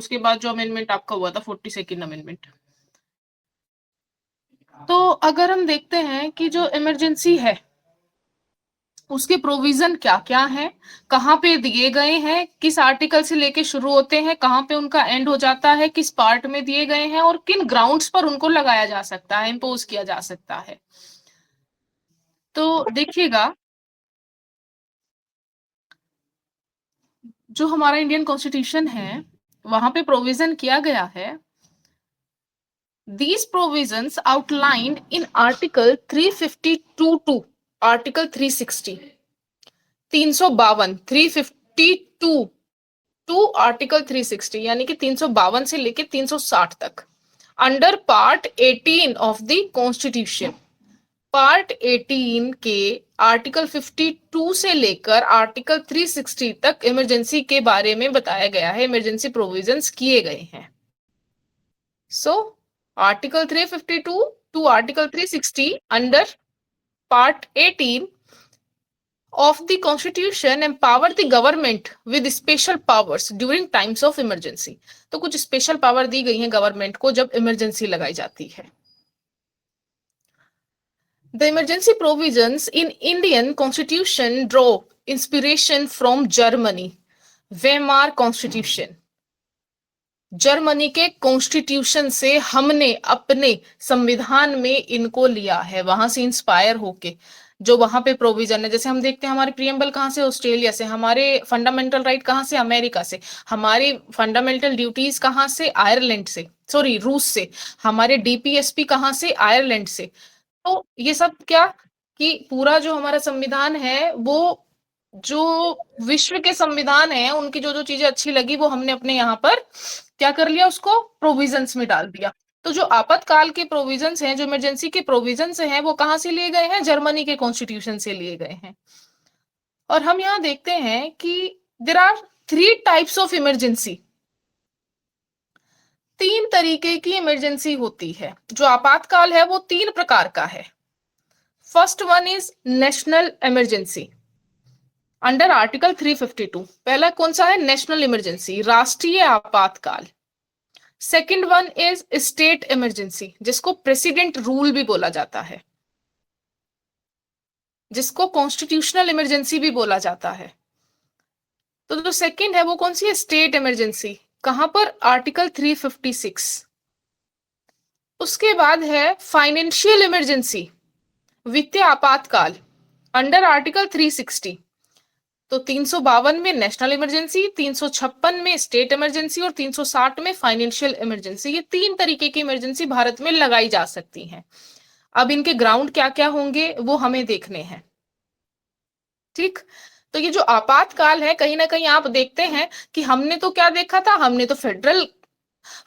उसके बाद जो अमेंडमेंट आपका हुआ था 42nd अमेंडमेंट। तो अगर हम देखते हैं कि जो इमरजेंसी है उसके प्रोविजन क्या क्या है, कहाँ पे दिए गए हैं, किस आर्टिकल से लेके शुरू होते हैं, कहाँ पे उनका एंड हो जाता है, किस पार्ट में दिए गए हैं और किन ग्राउंड्स पर उनको लगाया जा सकता है, इम्पोज किया जा सकता है। तो देखिएगा, जो हमारा इंडियन कॉन्स्टिट्यूशन है वहां पे प्रोविजन किया गया है, these provisions outlined in article 352 to article 360, 352 352 to article 360, यानी कि 352 से लेके 360 तक, under part 18 of the constitution. Part 18 के आर्टिकल 52 से लेकर आर्टिकल 360 तक इमरजेंसी के बारे में बताया गया है, इमरजेंसी प्रोविजंस किए गए हैं। So article 352 to article 360 under part 18 of the constitution empower the government with special powers during times of emergency। तो कुछ स्पेशल पावर दी गई है गवर्नमेंट को जब इमरजेंसी लगाई जाती है। The emergency provisions in Indian constitution draw inspiration from Germany, Weimar constitution। Germany के कॉन्स्टिट्यूशन से हमने अपने संविधान में इनको लिया है, वहां से इंस्पायर होके जो वहां पे प्रोविजन है। जैसे हम देखते हैं हमारे प्रियम्बल कहाँ से, ऑस्ट्रेलिया से, हमारे फंडामेंटल राइट कहाँ से, अमेरिका से, हमारी फंडामेंटल ड्यूटीज कहाँ से, आयरलैंड से, सॉरी रूस से, हमारे डीपीएसपी कहाँ से, आयरलैंड से। तो ये सब क्या कि पूरा जो हमारा संविधान है वो जो विश्व के संविधान है उनकी जो जो चीजें अच्छी लगी वो हमने अपने यहाँ पर क्या कर लिया, उसको प्रोविजंस में डाल दिया। तो जो आपातकाल के प्रोविजंस हैं, जो इमरजेंसी के प्रोविजंस हैं, वो कहाँ से लिए गए हैं, जर्मनी के कॉन्स्टिट्यूशन से लिए गए हैं। और हम यहाँ देखते हैं कि there are 3 types of emergency. 3 तरीके की इमरजेंसी होती है। जो आपातकाल है वो 3 प्रकार का है। First one is national emergency under article 352। पहला कौन सा है, नेशनल इमरजेंसी, राष्ट्रीय आपातकाल। Second one is state emergency, जिसको प्रेसिडेंट रूल भी बोला जाता है, जिसको कॉन्स्टिट्यूशनल इमरजेंसी भी बोला जाता है। तो जो सेकेंड है वो कौन सी है, स्टेट इमरजेंसी, कहां पर, आर्टिकल 356। उसके बाद है फाइनेंशियल इमरजेंसी, वित्तीय आपातकाल, अंडर आर्टिकल 360। तो 352 में नेशनल इमरजेंसी, 356 में स्टेट इमरजेंसी और 360 में फाइनेंशियल इमरजेंसी। ये 3 तरीके की इमरजेंसी भारत में लगाई जा सकती हैं। अब इनके ग्राउंड क्या क्या होंगे वो हमें देखने हैं। ठीक, तो ये जो आपातकाल है कहीं ना कहीं आप देखते हैं कि हमने तो क्या देखा था, हमने तो फेडरल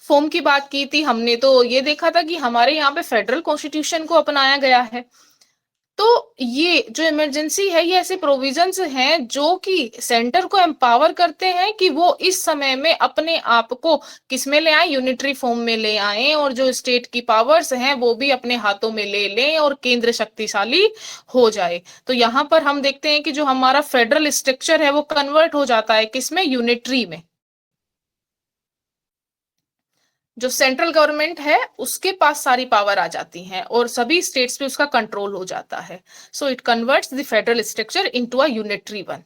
फॉर्म की बात की थी, हमने तो ये देखा था कि हमारे यहाँ पे फेडरल कॉन्स्टिट्यूशन को अपनाया गया है। तो ये जो इमरजेंसी है ये ऐसे प्रोविजंस हैं जो कि सेंटर को एम्पावर करते हैं कि वो इस समय में अपने आप को किसमें ले आए, यूनिटरी फॉर्म में ले आए, और जो स्टेट की पावर्स हैं वो भी अपने हाथों में ले लें और केंद्र शक्तिशाली हो जाए। तो यहाँ पर हम देखते हैं कि जो हमारा फेडरल स्ट्रक्चर है वो कन्वर्ट हो जाता है किसमें, यूनिटरी में। जो सेंट्रल गवर्नमेंट है उसके पास सारी पावर आ जाती हैं और सभी स्टेट्स पे उसका कंट्रोल हो जाता है। So it converts the federal structure into a unitary one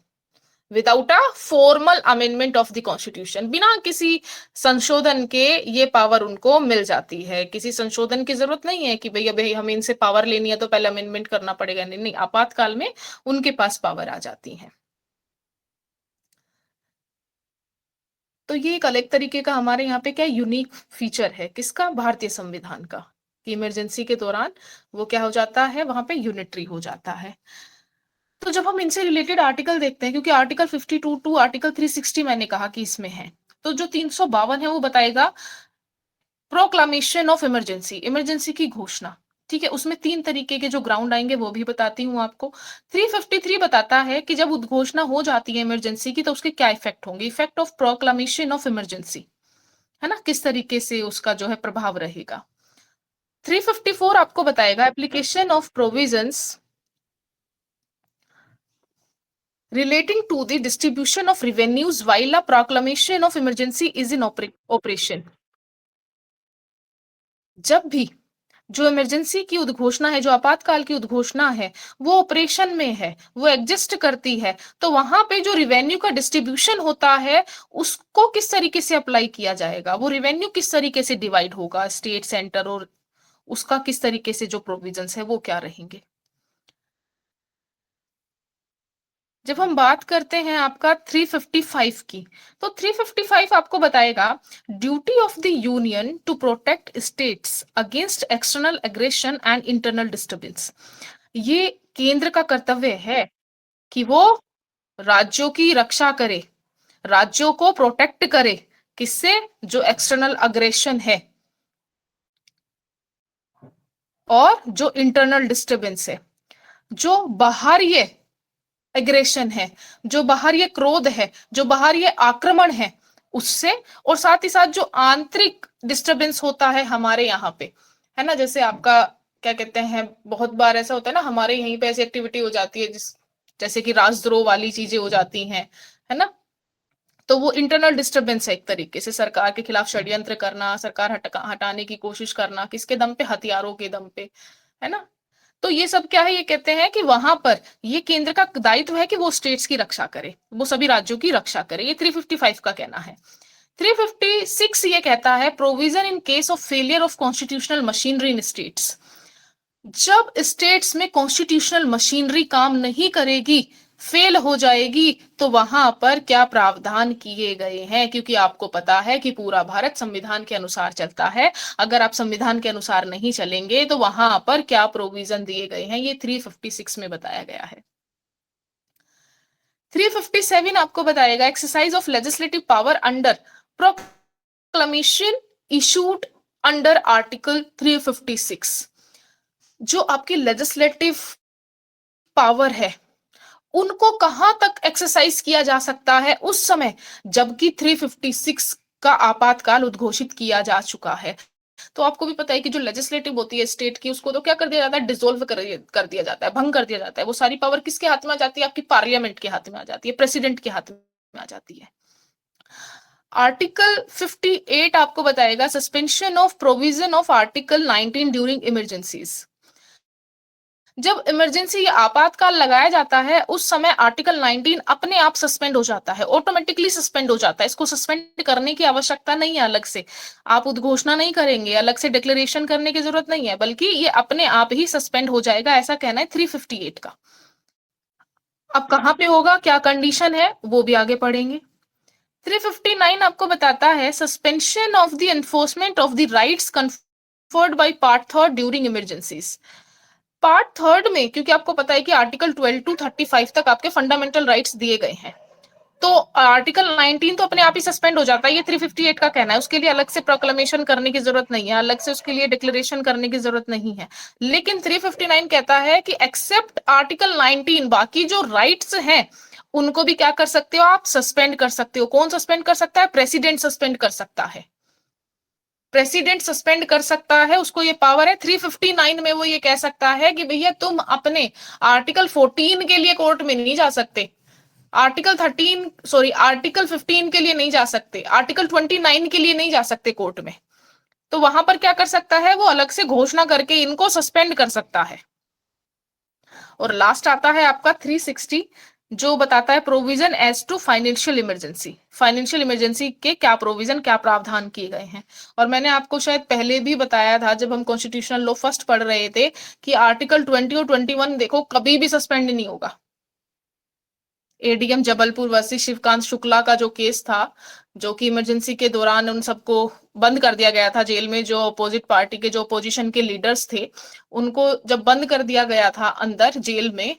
without a formal amendment of the constitution. बिना किसी संशोधन के ये पावर उनको मिल जाती है। किसी संशोधन की जरूरत नहीं है कि भैया भाई हमें इनसे पावर लेनी है तो पहले अमेंडमेंट करना पड़ेगा, नहीं नहीं, आपातकाल में उनके पास पावर आ जाती है। तो ये एक अलग तरीके का हमारे यहाँ पे क्या यूनिक फीचर है किसका, भारतीय संविधान का, कि इमरजेंसी के दौरान वो क्या हो जाता है, वहां पे यूनिटरी हो जाता है। तो जब हम इनसे रिलेटेड आर्टिकल देखते हैं, क्योंकि आर्टिकल 52 टू आर्टिकल 360 मैंने कहा कि इसमें है, तो जो 352 है वो बताएगा प्रोक्लामेशन ऑफ इमरजेंसी, इमरजेंसी की घोषणा। ठीक है, उसमें 3 तरीके के जो ग्राउंड आएंगे वो भी बताती हूँ आपको। 353 बताता है कि जब उद्घोषणा हो जाती है इमरजेंसी की तो उसके क्या इफेक्ट होंगे, effect of proclamation of emergency, है ना, किस तरीके से उसका जो है प्रभाव रहेगा। 354 आपको बताएगा application of provisions relating to the distribution of revenues while a proclamation of emergency is in operation. जब भी जो इमरजेंसी की उद्घोषणा है, जो आपातकाल की उद्घोषणा है, वो ऑपरेशन में है, वो एग्जिस्ट करती है, तो वहां पे जो रिवेन्यू का डिस्ट्रीब्यूशन होता है उसको किस तरीके से अप्लाई किया जाएगा, वो रिवेन्यू किस तरीके से डिवाइड होगा स्टेट सेंटर, और उसका किस तरीके से जो प्रोविजंस है वो क्या रहेंगे। जब हम बात करते हैं आपका 355 की, तो 355 आपको बताएगा duty of the union to protect states against external aggression and internal disturbance. ये केंद्र का कर्तव्य है कि वो राज्यों की रक्षा करे, राज्यों को प्रोटेक्ट करे, किससे, जो एक्सटर्नल अग्रेशन है और जो इंटरनल डिस्टर्बेंस है, जो बाहरी एग्रेशन है, जो बाहर ये क्रोध है, जो बाहर ये आक्रमण है उससे, और साथ ही साथ जो आंतरिक डिस्टरबेंस होता है हमारे यहाँ पे, है ना, जैसे आपका क्या कहते हैं, बहुत बार ऐसा होता है ना हमारे यहीं पे ऐसी एक्टिविटी हो जाती है जैसे कि राजद्रोह वाली चीजें हो जाती हैं, है ना, तो वो इंटरनल डिस्टरबेंस है एक तरीके से, सरकार के खिलाफ षड्यंत्र करना, सरकार हटाने की कोशिश करना, किसके दम पे, हथियारों के दम पे, है ना। तो ये सब क्या है, ये कहते हैं कि वहां पर ये केंद्र का दायित्व है कि वो स्टेट्स की रक्षा करे, वो सभी राज्यों की रक्षा करे, ये 355 का कहना है। 356 ये कहता है provision in case of failure of constitutional machinery in states. जब स्टेट्स में कॉन्स्टिट्यूशनल मशीनरी काम नहीं करेगी, फेल हो जाएगी, तो वहां पर क्या प्रावधान किए गए हैं, क्योंकि आपको पता है कि पूरा भारत संविधान के अनुसार चलता है, अगर आप संविधान के अनुसार नहीं चलेंगे तो वहां पर क्या प्रोविजन दिए गए हैं, ये 356 में बताया गया है। 357 आपको बताएगा exercise of legislative power under proclamation issued under article 356। जो आपकी लेजिस्लेटिव पावर है उनको कहां तक एक्सरसाइज किया जा सकता है उस समय जबकि 356 का आपातकाल उद्घोषित किया जा चुका है। तो आपको भी पता है कि जो लेजिस्लेटिव होती है स्टेट की, उसको तो क्या कर दिया जाता है, डिसोल्व कर दिया जाता है, भंग कर दिया जाता है। वो सारी पावर किसके हाथ में आ जाती है, आपकी पार्लियामेंट के हाथ में आ जाती है, प्रेसिडेंट के हाथ में आ जाती है। आर्टिकल 58 आपको बताएगा suspension of provision of article 19 during emergencies. जब इमरजेंसी या आपातकाल लगाया जाता है उस समय आर्टिकल 19 अपने आप सस्पेंड हो जाता है, ऑटोमेटिकली सस्पेंड हो जाता है। इसको सस्पेंड करने की आवश्यकता नहीं है, अलग से आप उद्घोषणा नहीं करेंगे, अलग से डिक्लेरेशन करने की जरूरत नहीं है, बल्कि ये अपने आप ही सस्पेंड हो जाएगा, ऐसा कहना है 358 का। अब कहां पे होगा, क्या कंडीशन है, वो भी आगे पढ़ेंगे। 359 आपको बताता है suspension of the enforcement of the rights conferred by part 3 during emergencies. Part 3 में, क्योंकि आपको पता है कि आर्टिकल 12 टू 35 तक आपके फंडामेंटल राइट्स दिए गए हैं, तो आर्टिकल 19 तो अपने आप ही सस्पेंड हो जाता है, ये 358 का कहना है। उसके लिए अलग से प्रोक्लेमेशन करने की जरूरत नहीं है, अलग से उसके लिए डिक्लेरेशन करने की जरूरत नहीं है। लेकिन 359 कहता है कि एक्सेप्ट आर्टिकल 19 बाकी जो राइट्स हैं उनको भी क्या कर सकते हो, आप सस्पेंड कर सकते हो। कौन सस्पेंड कर सकता है, प्रेसिडेंट सस्पेंड कर सकता है, प्रेसिडेंट सस्पेंड कर सकता है, उसको ये पावर है। 359 में वो ये कह सकता है कि भैया तुम अपने आर्टिकल 14 के लिए कोर्ट में नहीं जा सकते, आर्टिकल 15 के लिए नहीं जा सकते, आर्टिकल 29 के लिए नहीं जा सकते कोर्ट में। तो वहां पर क्या कर सकता है, वो अलग से घोषणा करके इनको सस्पेंड कर सकता है। और लास्ट आता है आपका 360 जो बताता है provision as to financial emergency. Financial emergency के क्या प्रोविजन, क्या प्रावधान किए गए हैं। और मैंने आपको शायद पहले भी बताया था जब हम कॉन्स्टिट्यूशनल लॉ फर्स्ट पढ़ रहे थे कि आर्टिकल 20 और 21 देखो कभी भी सस्पेंड नहीं होगा। एडीएम जबलपुर वर्सेस शिवकांत शुक्ला का जो केस था, जो कि इमरजेंसी के दौरान उन सबको बंद कर दिया गया था जेल में, जो अपोजिट पार्टी के जो अपोजिशन के लीडर्स थे उनको जब बंद कर दिया गया था अंदर जेल में,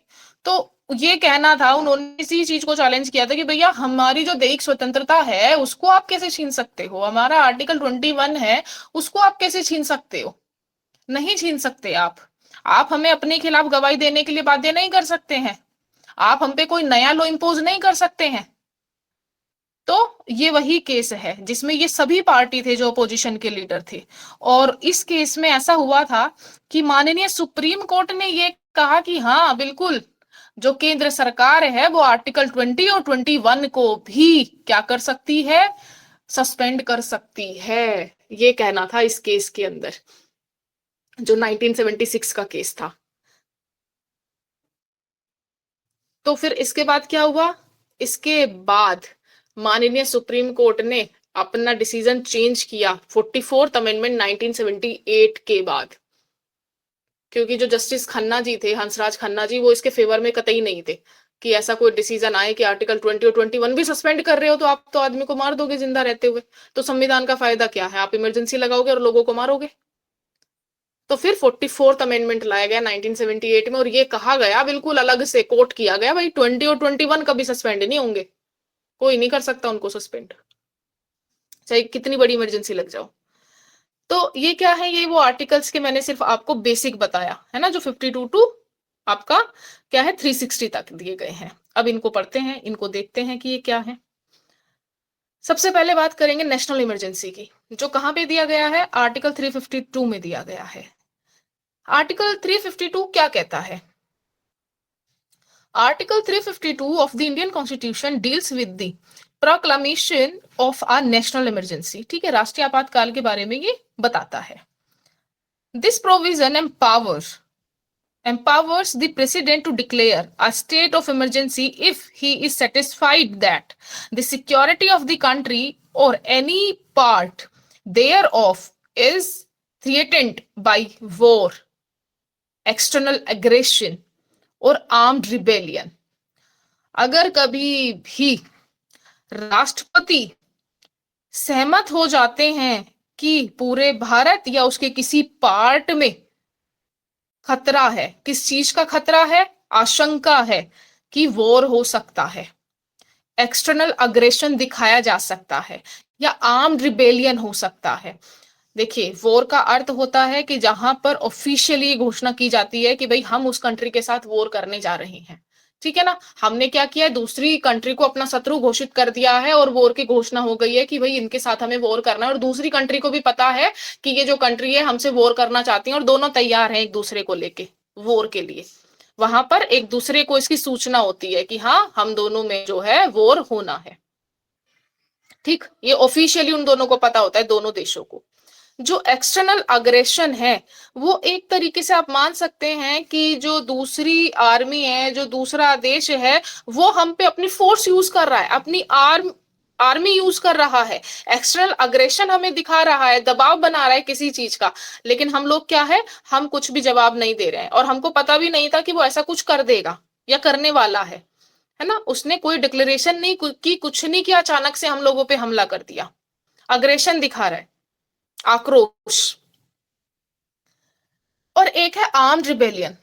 तो ये कहना था, उन्होंने इसी चीज को चैलेंज किया था कि भैया हमारी जो दैहिक स्वतंत्रता है उसको आप कैसे छीन सकते हो, हमारा आर्टिकल 21 है उसको आप कैसे छीन सकते हो, नहीं छीन सकते आप हमें अपने खिलाफ गवाही देने के लिए बाध्य नहीं कर सकते हैं, आप हम पे कोई नया लॉ इंपोज नहीं कर सकते हैं। तो ये वही केस है जिसमें ये सभी पार्टी थे जो अपोजिशन के लीडर थे। और इस केस में ऐसा हुआ था कि माननीय सुप्रीम कोर्ट ने ये कहा कि हाँ बिल्कुल जो केंद्र सरकार है वो आर्टिकल 20 और 21 को भी क्या कर सकती है, सस्पेंड कर सकती है। ये कहना था इस केस के अंदर, जो 1976 का केस था। तो फिर इसके बाद क्या हुआ, इसके बाद माननीय सुप्रीम कोर्ट ने अपना डिसीजन चेंज किया 44th अमेंडमेंट 1978 के बाद, क्योंकि जो जस्टिस खन्ना जी थे, हंसराज खन्ना जी, वो इसके फेवर में कतई नहीं थे कि ऐसा कोई डिसीजन आए कि आर्टिकल 20 और 21 भी सस्पेंड कर रहे हो तो आप तो आदमी को मार दोगे जिंदा रहते हुए, तो संविधान का फायदा क्या है, आप इमरजेंसी लगाओगे और लोगों को मारोगे। तो फिर 44th अमेंडमेंट लाया गया 1978 में, और ये कहा गया, बिल्कुल अलग से कोट किया गया, भाई 20 और 21 कभी सस्पेंड नहीं होंगे, कोई नहीं कर सकता उनको सस्पेंड, चाहे कितनी बड़ी इमरजेंसी लग जाओ। तो ये क्या है, ये वो आर्टिकल्स के मैंने सिर्फ आपको बेसिक बताया है ना, जो 52 टू आपका क्या है 360 तक दिए गए हैं। अब इनको पढ़ते हैं, इनको देखते हैं कि ये क्या है। सबसे पहले बात करेंगे नेशनल इमरजेंसी की, जो कहां पे दिया गया है, आर्टिकल 352 में दिया गया है। आर्टिकल 352 क्या कहता है, article 352 of the Indian constitution deals with the proclamation of a national emergency. ठीक है, राष्ट्रीय आपातकाल के बारे में ये बताता है। This provision empowers the president to declare a state of emergency if he is satisfied that the security of the country or any part thereof is threatened by war, external aggression or armed rebellion। अगर कभी भी राष्ट्रपति सहमत हो जाते हैं कि पूरे भारत या उसके किसी पार्ट में खतरा है, किस चीज का खतरा है, आशंका है कि वॉर हो सकता है, एक्सटर्नल अग्रेशन दिखाया जा सकता है, या आर्म्ड रिबेलियन हो सकता है। देखिए, वॉर का अर्थ होता है कि जहां पर ऑफिशियली घोषणा की जाती है कि भाई हम उस कंट्री के साथ वॉर करने जा रहे हैं, ठीक है ना। हमने क्या किया है, दूसरी कंट्री को अपना शत्रु घोषित कर दिया है और वॉर की घोषणा हो गई है कि भाई इनके साथ हमें वॉर करना है, और दूसरी कंट्री को भी पता है कि ये जो कंट्री है हमसे वॉर करना चाहती है, और दोनों तैयार हैं एक दूसरे को लेके वॉर के लिए। वहां पर एक दूसरे को इसकी सूचना होती है कि हाँ, हम दोनों में जो है वॉर होना है। ठीक, ये ऑफिशियली उन दोनों को पता होता है, दोनों देशों को। जो एक्सटर्नल अग्रेशन है, वो एक तरीके से आप मान सकते हैं कि जो दूसरी आर्मी है, जो दूसरा देश है, वो हम पे अपनी फोर्स यूज कर रहा है, अपनी आर्मी यूज कर रहा है, एक्सटर्नल अग्रेशन हमें दिखा रहा है, दबाव बना रहा है किसी चीज का, लेकिन हम लोग क्या है, हम कुछ भी जवाब नहीं दे रहे हैं, और हमको पता भी नहीं था कि वो ऐसा कुछ कर देगा या करने वाला है ना। उसने कोई डिक्लेरेशन नहीं की, कुछ नहीं किया, अचानक से हम लोगों पे हमला कर दिया, अग्रेशन दिखा रहा है, आक्रोश। और एक है आर्म्ड रिबेलियन।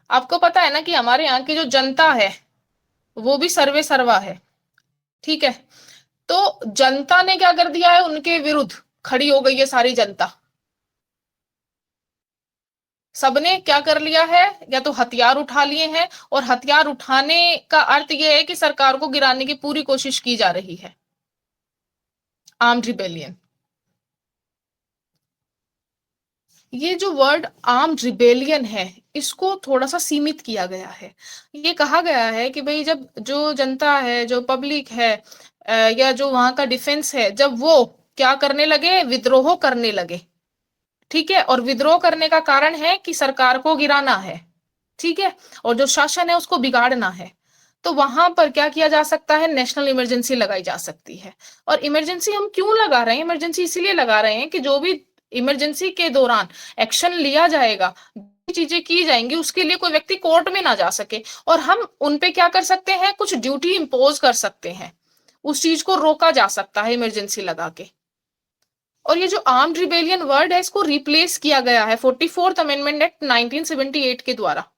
आपको पता है ना कि हमारे यहाँ की जो जनता है वो भी सर्वे सर्वा है, ठीक है। तो जनता ने क्या कर दिया है, उनके विरुद्ध खड़ी हो गई है सारी जनता, सबने क्या कर लिया है, या तो हथियार उठा लिए हैं, और हथियार उठाने का अर्थ यह है कि सरकार को गिराने की पूरी कोशिश की जा रही है, आर्म्ड रिबेलियन। ये जो वर्ड आर्म्ड रिबेलियन है, इसको थोड़ा सा सीमित किया गया है। ये कहा गया है कि भाई जब जो जनता है, जो पब्लिक है, या जो वहां का डिफेंस है, जब वो क्या करने लगे, विद्रोह करने लगे, ठीक है, और विद्रोह करने का कारण है कि सरकार को गिराना है, ठीक है, और जो शासन है उसको बिगाड़ना है, तो वहां पर क्या किया जा सकता है, नेशनल इमरजेंसी लगाई जा सकती है। और इमरजेंसी हम क्यों लगा रहे हैं, इमरजेंसी इसीलिए लगा रहे हैं कि जो भी इमरजेंसी के दौरान एक्शन लिया जाएगा, चीजें की जाएंगी, उसके लिए कोई व्यक्ति कोर्ट में ना जा सके, और हम उनपे क्या कर सकते हैं, कुछ ड्यूटी इंपोज कर सकते हैं, उस चीज को रोका जा सकता है इमरजेंसी लगा के। और ये जो आर्म्ड रिबेलियन वर्ड है, इसको रिप्लेस किया गया है 44th अमेंडमेंट एक्ट 1978 के द्वारा।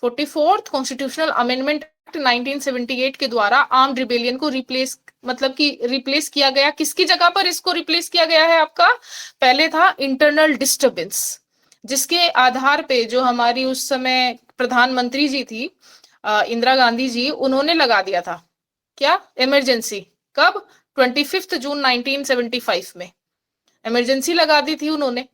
44th कॉन्स्टिट्यूशनल अमेंडमेंट एक्ट 1978 के द्वारा आर्म्ड रिबेलियन को रिप्लेस, मतलब कि रिप्लेस किया गया। किसकी जगह पर इसको रिप्लेस किया गया है, आपका पहले था इंटरनल डिस्टर्बेंस, जिसके आधार पे जो हमारी उस समय प्रधानमंत्री जी थी, इंदिरा गांधी जी, उन्होंने लगा दिया था क्या, इमरजेंसी। कब, 25 जून 1975 में इमरजेंसी लगा दी थी उन्होंने।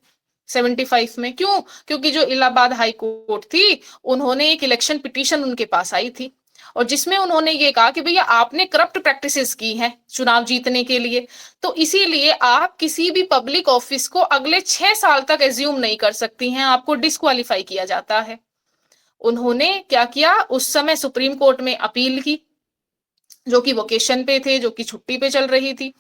75 में। क्यों? क्योंकि जो इलाहाबाद हाई कोर्ट थी, उन्होंने एक इलेक्शन पिटीशन उनके पास आई थी, और जिसमें उन्होंने ये कहा कि भैया आपने करप्ट प्रैक्टिसेस की हैं चुनाव जीतने के लिए, तो इसीलिए आप किसी भी पब्लिक ऑफिस को अगले 6 साल तक एज्यूम नहीं कर सकती हैं, आपको डिस्क्वालीफाई किया जाता है। उन्होंने क्या किया, उस समय सुप्रीम कोर्ट में अपील की, जो कि वोकेशन पे थे, जो कि छुट्टी पे चल रही थी,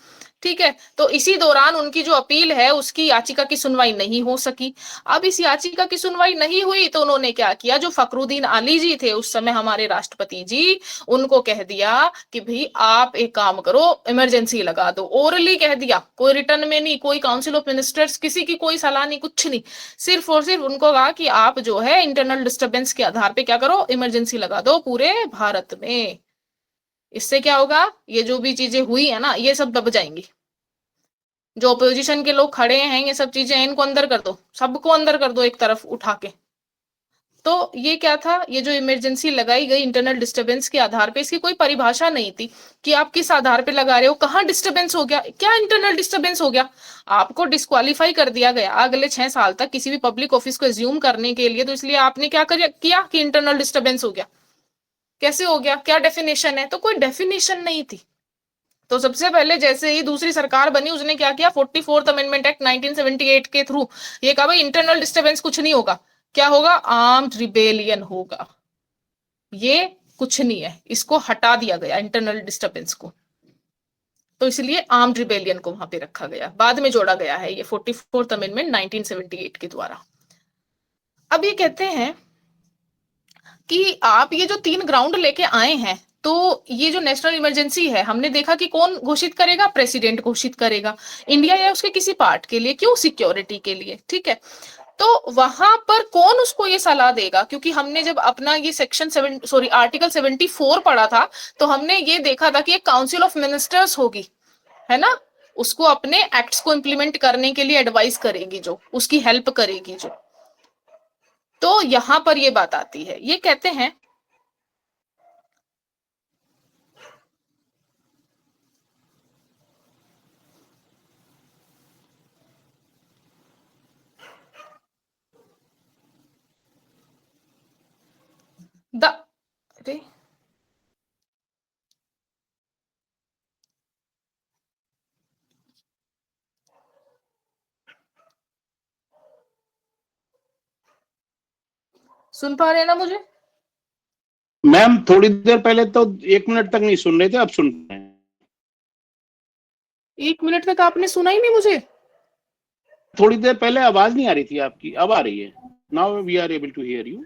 ठीक है। तो इसी दौरान उनकी जो अपील है उसकी याचिका की सुनवाई नहीं हो सकी। अब इस याचिका की सुनवाई नहीं हुई तो उन्होंने क्या किया, जो फखरुद्दीन आली जी थे उस समय हमारे राष्ट्रपति जी, उनको कह दिया कि भाई आप एक काम करो, इमरजेंसी लगा दो। ओरली कह दिया, कोई रिटर्न में नहीं, कोई काउंसिल ऑफ मिनिस्टर्स, किसी की कोई सलाह नहीं, कुछ नहीं, सिर्फ और सिर्फ उनको कहा कि आप जो है इंटरनल डिस्टर्बेंस के आधार पे क्या करो, इमरजेंसी लगा दो पूरे भारत में। इससे क्या होगा, ये जो भी चीजें हुई है ना, ये सब दब जाएंगी। जो अपोजिशन के लोग खड़े हैं, ये सब चीजें इनको अंदर कर दो, सबको अंदर कर दो एक तरफ उठा के। तो ये क्या था, ये जो इमरजेंसी लगाई गई इंटरनल डिस्टरबेंस के आधार पे, इसकी कोई परिभाषा नहीं थी कि आप किस आधार पे लगा रहे हो, कहाँ डिस्टरबेंस हो गया, क्या इंटरनल डिस्टरबेंस हो गया, आपको डिस्क्वालीफाई कर दिया गया अगले 6 साल तक किसी भी पब्लिक ऑफिस को एज्यूम करने के लिए, तो इसलिए आपने क्या किया कि इंटरनल डिस्टरबेंस हो गया। कैसे हो गया, क्या डेफिनेशन है, तो कोई डेफिनेशन नहीं थी। तो सबसे पहले जैसे ही दूसरी सरकार बनी, उसने क्या किया, 44th अमेंडमेंट एक्ट 1978 के थ्रू ये कहा भाई इंटरनल डिस्टरबेंस कुछ नहीं होगा, क्या होगा, आर्म्ड रिबेलियन होगा। ये कुछ नहीं है, इसको हटा दिया गया इंटरनल डिस्टरबेंस को, तो इसलिए आर्म्ड रिबेलियन को वहां पे रखा गया, बाद में जोड़ा गया है ये 44th अमेंडमेंट 1978 के द्वारा। अब ये कहते हैं कि आप ये जो 3 ग्राउंड लेके आए हैं, तो ये जो नेशनल इमरजेंसी है, हमने देखा कि कौन घोषित करेगा, प्रेसिडेंट घोषित करेगा, इंडिया या उसके किसी पार्ट के लिए, क्यों, सिक्योरिटी के लिए, ठीक है। तो वहां पर कौन उसको ये सलाह देगा, क्योंकि हमने जब अपना ये आर्टिकल 74 पढ़ा था, तो हमने ये देखा था कि एक काउंसिल ऑफ मिनिस्टर्स होगी, है ना, उसको अपने एक्ट्स को इंप्लीमेंट करने के लिए एडवाइस करेगी, जो उसकी हेल्प करेगी जो। तो यहां पर ये बात आती है, ये कहते हैं द अरे सुन पा रहे हैं ना मुझे? मैम थोड़ी देर पहले तो 1 मिनट तक नहीं सुन रहे थे, अब सुन रहे हैं। 1 मिनट तक आपने सुना ही नहीं मुझे? थोड़ी देर पहले आवाज नहीं आ रही थी आपकी, अब आ रही है। Now we are able to hear you.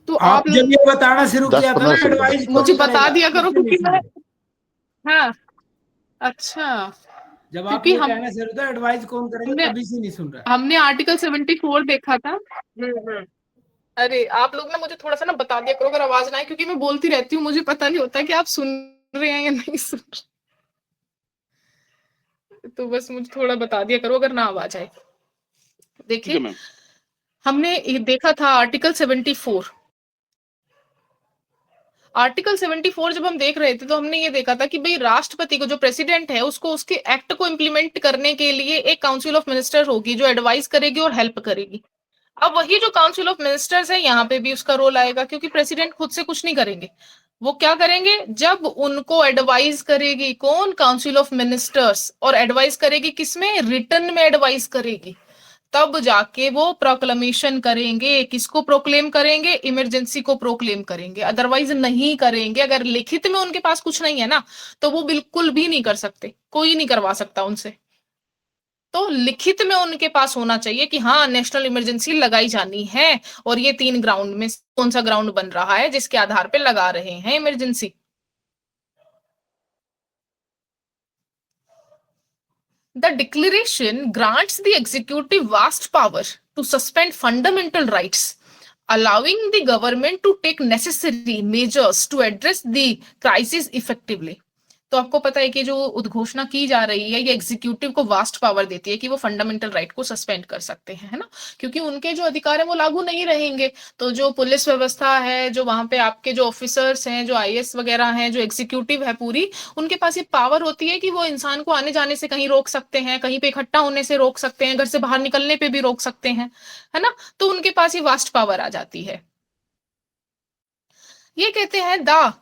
तो आप जब ये बताना शुरू किया था ना, एडवाइस मुझे बता दिया करो, क्योंकि मैं, हाँ अच्छा, जब आप ये कहना शुरू था एडवाइस कौन करेगा, तभी से नहीं सुन रहा। हमने आर्टिकल 74 देखा था। अरे आप लोग ना मुझे थोड़ा सा ना बता दिया करो अगर आवाज ना आए, क्योंकि मैं बोलती रहती हूँ, मुझे पता नहीं होता कि आप सुन रहे हैं या नहीं सुन रहे, तो बस मुझे थोड़ा बता दिया करो अगर ना आवाज आए। देखिए, हमने ये देखा था आर्टिकल 74। आर्टिकल 74 जब हम देख रहे थे तो हमने ये देखा था कि भाई राष्ट्रपति को, जो प्रेसिडेंट है, उसको उसके एक्ट को इम्प्लीमेंट करने के लिए एक काउंसिल ऑफ मिनिस्टर होगी जो एडवाइस करेगी और हेल्प करेगी। अब वही जो काउंसिल ऑफ मिनिस्टर्स है, यहाँ पे भी उसका रोल आएगा, क्योंकि प्रेसिडेंट खुद से कुछ नहीं करेंगे। वो क्या करेंगे, जब उनको एडवाइस करेगी कौन, काउंसिल ऑफ मिनिस्टर्स, और एडवाइस करेगी किसमें, रिटर्न में एडवाइस करेगी, तब जाके वो प्रोक्लेमेशन करेंगे। किसको प्रोक्लेम करेंगे, इमरजेंसी को प्रोक्लेम करेंगे, अदरवाइज नहीं करेंगे। अगर लिखित में उनके पास कुछ नहीं है ना, तो वो बिल्कुल भी नहीं कर सकते, कोई नहीं करवा सकता उनसे। तो लिखित में उनके पास होना चाहिए कि हाँ नेशनल इमरजेंसी लगाई जानी है, और ये 3 ग्राउंड में कौन सा ग्राउंड बन रहा है जिसके आधार पे लगा रहे हैं emergency. The declaration grants the executive vast power to suspend fundamental rights, allowing the government to take necessary measures to address the crisis effectively. तो आपको पता है कि जो उद्घोषणा की जा रही है ये एग्जीक्यूटिव को वास्ट पावर देती है कि वो फंडामेंटल राइट को सस्पेंड कर सकते हैं, है ना, क्योंकि उनके जो अधिकार है वो लागू नहीं रहेंगे। तो जो पुलिस व्यवस्था है, जो वहां पे आपके जो ऑफिसर्स हैं, जो आईएएस वगैरह हैं, जो एग्जीक्यूटिव है पूरी, उनके पास ये पावर होती है कि वो इंसान को आने जाने से कहीं रोक सकते हैं, कहीं पे इकट्ठा होने से रोक सकते हैं, घर से बाहर निकलने पे भी रोक सकते हैं, है ना। तो उनके पास ये वास्ट पावर आ जाती है। ये कहते हैं the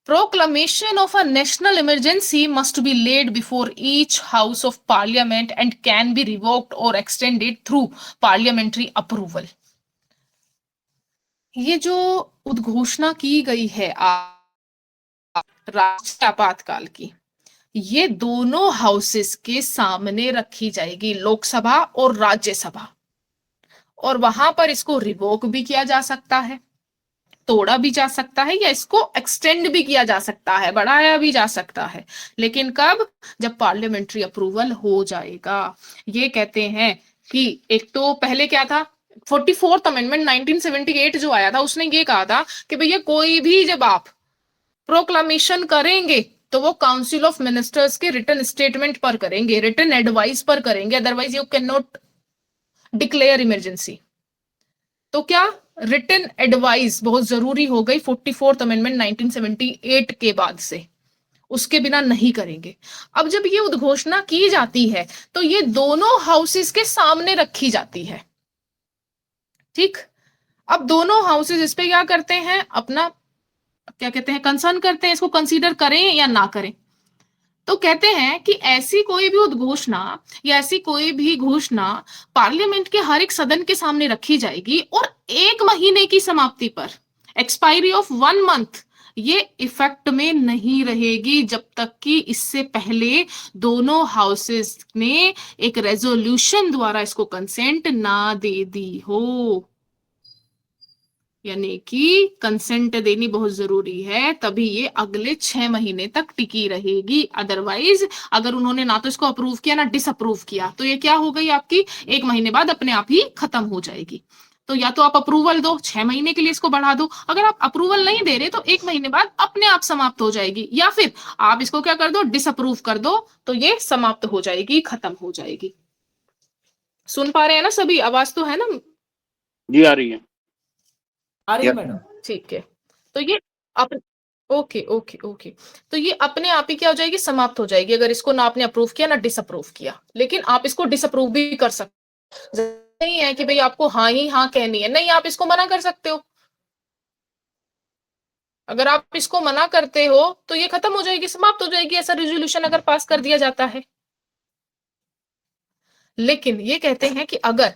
proclamation of a national emergency must be laid before each house of parliament and can be revoked or extended through parliamentary approval। ये जो उद्घोषणा की गई है राष्ट्रीय आपातकाल की, ये दोनों हाउसेस के सामने रखी जाएगी, लोकसभा और राज्यसभा, और वहां पर इसको रिवोक भी किया जा सकता है, तोड़ा भी जा सकता है, या इसको एक्सटेंड भी किया जा सकता है, बढ़ाया भी जा सकता है, लेकिन कब? जब पार्लियामेंट्री अप्रूवल हो जाएगा। ये कहते हैं कि एक तो पहले क्या था, 44th अमेंडमेंट 1978 जो आया था उसने ये कहा था कि भैया कोई भी जब आप प्रोक्लामेशन करेंगे तो वो काउंसिल ऑफ मिनिस्टर्स के रिटन स्टेटमेंट पर करेंगे, रिटन एडवाइस पर करेंगे, otherwise you can not declare emergency. तो क्या रिटन एडवाइस बहुत जरूरी हो गई 44th अमेंडमेंट 1978 के बाद से, उसके बिना नहीं करेंगे। अब जब ये उद्घोषणा की जाती है तो ये दोनों हाउसेस के सामने रखी जाती है, ठीक। अब दोनों हाउसेस इस पे क्या करते हैं, अपना क्या कहते हैं, कंसर्न करते हैं, इसको कंसीडर करें या ना करें। तो कहते हैं कि ऐसी कोई भी उद्घोषणा या ऐसी कोई भी घोषणा पार्लियामेंट के हर एक सदन के सामने रखी जाएगी और 1 महीने की समाप्ति पर, एक्सपायरी ऑफ 1 मंथ, ये इफेक्ट में नहीं रहेगी जब तक कि इससे पहले दोनों हाउसेस ने एक रेजोल्यूशन द्वारा इसको कंसेंट ना दे दी हो। यानी कि कंसेंट देनी बहुत जरूरी है, तभी ये अगले 6 महीने तक टिकी रहेगी। अदरवाइज अगर उन्होंने ना तो इसको अप्रूव किया ना डिसअप्रूव किया तो ये क्या हो गई आपकी, 1 महीने बाद अपने आप ही खत्म हो जाएगी। तो या तो आप अप्रूवल दो, 6 महीने के लिए इसको बढ़ा दो, अगर आप अप्रूवल नहीं दे रहे तो 1 महीने बाद अपने आप समाप्त हो जाएगी, या फिर आप इसको क्या कर दो, डिसअप्रूव कर दो, तो ये समाप्त हो जाएगी, खत्म हो जाएगी। सुन पा रहे हैं ना सभी, आवाज तो है ना? जी आ रही है, आ रही है मैडम। ठीक है। तो ये ओके ओके ओके, तो ये अपने आप ही क्या हो जाएगी, समाप्त हो जाएगी, अगर इसको ना आपने अप्रूव किया ना डिसअप्रूव किया। लेकिन आप इसको डिसअप्रूव भी कर सकते, नहीं है कि भाई आपको हाँ ही हाँ कहनी है, नहीं, आप इसको मना कर सकते हो। अगर आप इसको मना करते हो तो ये खत्म हो जाएगी, समाप्त हो जाएगी, ऐसा रेजोल्यूशन अगर पास कर दिया जाता है। लेकिन ये कहते हैं कि अगर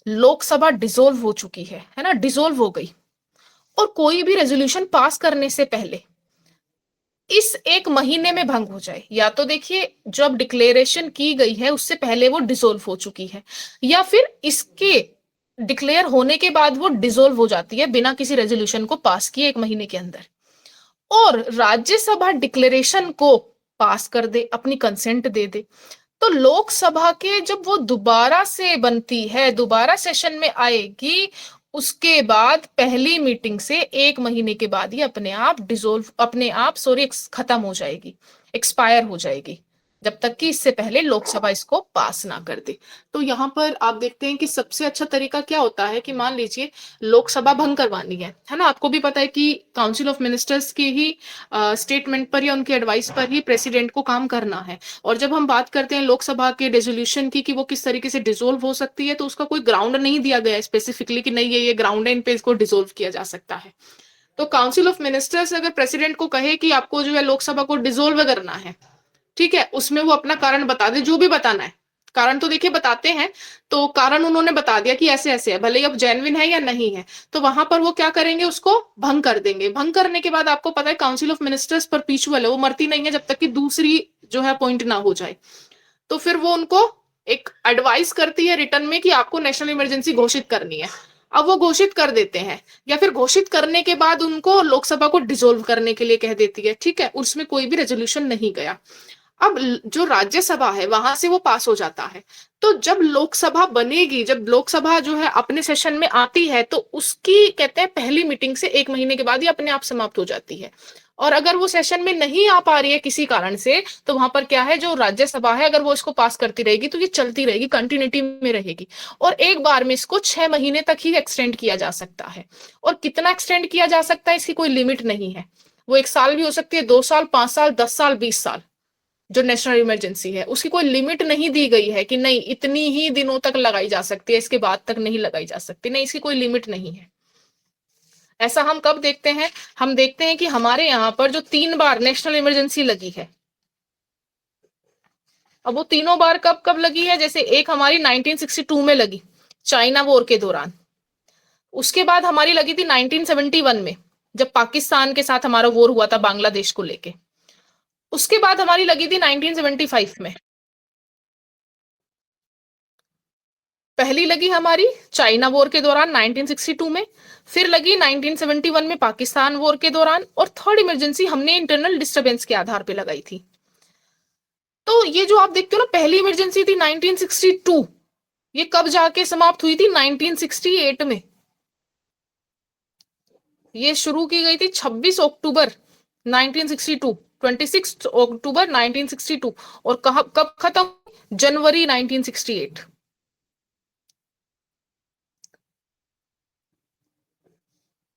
लोकसभा डिसोल्व हो चुकी है ना, डिसोल्व हो गई, और कोई भी रेजोल्यूशन पास करने से पहले इस 1 महीने में भंग हो जाए, या तो देखिए जब डिक्लेरेशन की गई है उससे पहले वो डिसोल्व हो चुकी है, या फिर इसके डिक्लेयर होने के बाद वो डिसोल्व हो जाती है बिना किसी रेजोल्यूशन को पास किए 1 महीने के अंदर, और राज्यसभा डिक्लेरेशन को पास कर दे, अपनी कंसेंट दे दे, तो लोकसभा के जब वो दोबारा से बनती है, दोबारा सेशन में आएगी, उसके बाद पहली मीटिंग से 1 महीने के बाद ही अपने आप खत्म हो जाएगी, एक्सपायर हो जाएगी, जब तक कि इससे पहले लोकसभा इसको पास ना कर दे। तो यहाँ पर आप देखते हैं कि सबसे अच्छा तरीका क्या होता है कि मान लीजिए लोकसभा भंग करवानी है ना, आपको भी पता है कि काउंसिल ऑफ मिनिस्टर्स के ही स्टेटमेंट पर या उनके एडवाइस पर ही प्रेसिडेंट को काम करना है। और जब हम बात करते हैं लोकसभा के रेजोल्यूशन की कि वो किस तरीके से डिसोल्व हो सकती है, तो उसका कोई ग्राउंड नहीं दिया गया स्पेसिफिकली कि नहीं ये ग्राउंड है, इन पे इसको डिसोल्व किया जा सकता है। तो काउंसिल ऑफ मिनिस्टर्स अगर प्रेसिडेंट को कहे कि आपको जो है लोकसभा को डिसोल्व करना है, ठीक है, उसमें वो अपना कारण बता दे, जो भी बताना है। कारण तो देखिए बताते हैं, तो कारण उन्होंने बता दिया कि ऐसे ऐसे है, भले ही अब जेन्युइन है या नहीं है, तो वहां पर वो क्या करेंगे, उसको भंग कर देंगे। भंग करने के बाद आपको पता है काउंसिल ऑफ मिनिस्टर्स परपेचुअल है, वो मरती नहीं है जब तक कि दूसरी जो है अपॉइंट ना हो जाए। तो फिर वो उनको एक एडवाइस करती है रिटर्न में कि आपको नेशनल इमरजेंसी घोषित करनी है। अब वो घोषित कर देते हैं, या फिर घोषित करने के बाद उनको लोकसभा को डिसोल्व करने के लिए कह देती है, ठीक है, उसमें कोई भी रेजोल्यूशन नहीं गया। अब जो राज्यसभा है वहां से वो पास हो जाता है, तो जब लोकसभा बनेगी, जब लोकसभा जो है अपने सेशन में आती है, तो उसकी कहते हैं पहली मीटिंग से 1 महीने के बाद ही अपने आप समाप्त हो जाती है। और अगर वो सेशन में नहीं आ पा रही है किसी कारण से, तो वहां पर क्या है, जो राज्यसभा है अगर वो इसको पास करती रहेगी तो ये चलती रहेगी, कंटिन्यूटी में रहेगी। और एक बार में इसको 6 महीने तक ही एक्सटेंड किया जा सकता है। और कितना एक्सटेंड किया जा सकता है इसकी कोई लिमिट नहीं है। वो 1 साल भी हो सकती है, 2 साल, 5 साल, 10 साल, 20 साल। जो नेशनल इमरजेंसी है उसकी कोई लिमिट नहीं दी गई है कि नहीं इतनी ही दिनों तक लगाई जा सकती है, इसके बाद तक नहीं लगाई जा सकती, नहीं, इसकी कोई लिमिट नहीं है। ऐसा हम कब देखते हैं, हम देखते हैं कि हमारे यहाँ पर जो 3 बार नेशनल इमरजेंसी लगी है, अब वो तीनों बार कब कब लगी है, जैसे एक हमारी 1962 में लगी, चाइना वॉर के दौरान। उसके बाद हमारी लगी थी 1971 में, जब पाकिस्तान के साथ हमारा वॉर हुआ था बांग्लादेश को लेके। उसके बाद हमारी लगी थी 1975 में। पहली लगी हमारी चाइना वॉर के दौरान 1962 में, फिर लगी 1971 में पाकिस्तान वॉर के दौरान, और थर्ड इमरजेंसी हमने इंटरनल डिस्टरबेंस के आधार पे लगाई थी। तो ये जो आप देखते हो ना, पहली इमरजेंसी थी 1962, ये कब जाके समाप्त हुई थी, 1968 में। ये शुरू की गई थी 26 अक्टूबर 1962, 26 अक्टूबर 1962, और कब खत्म, जनवरी 1968।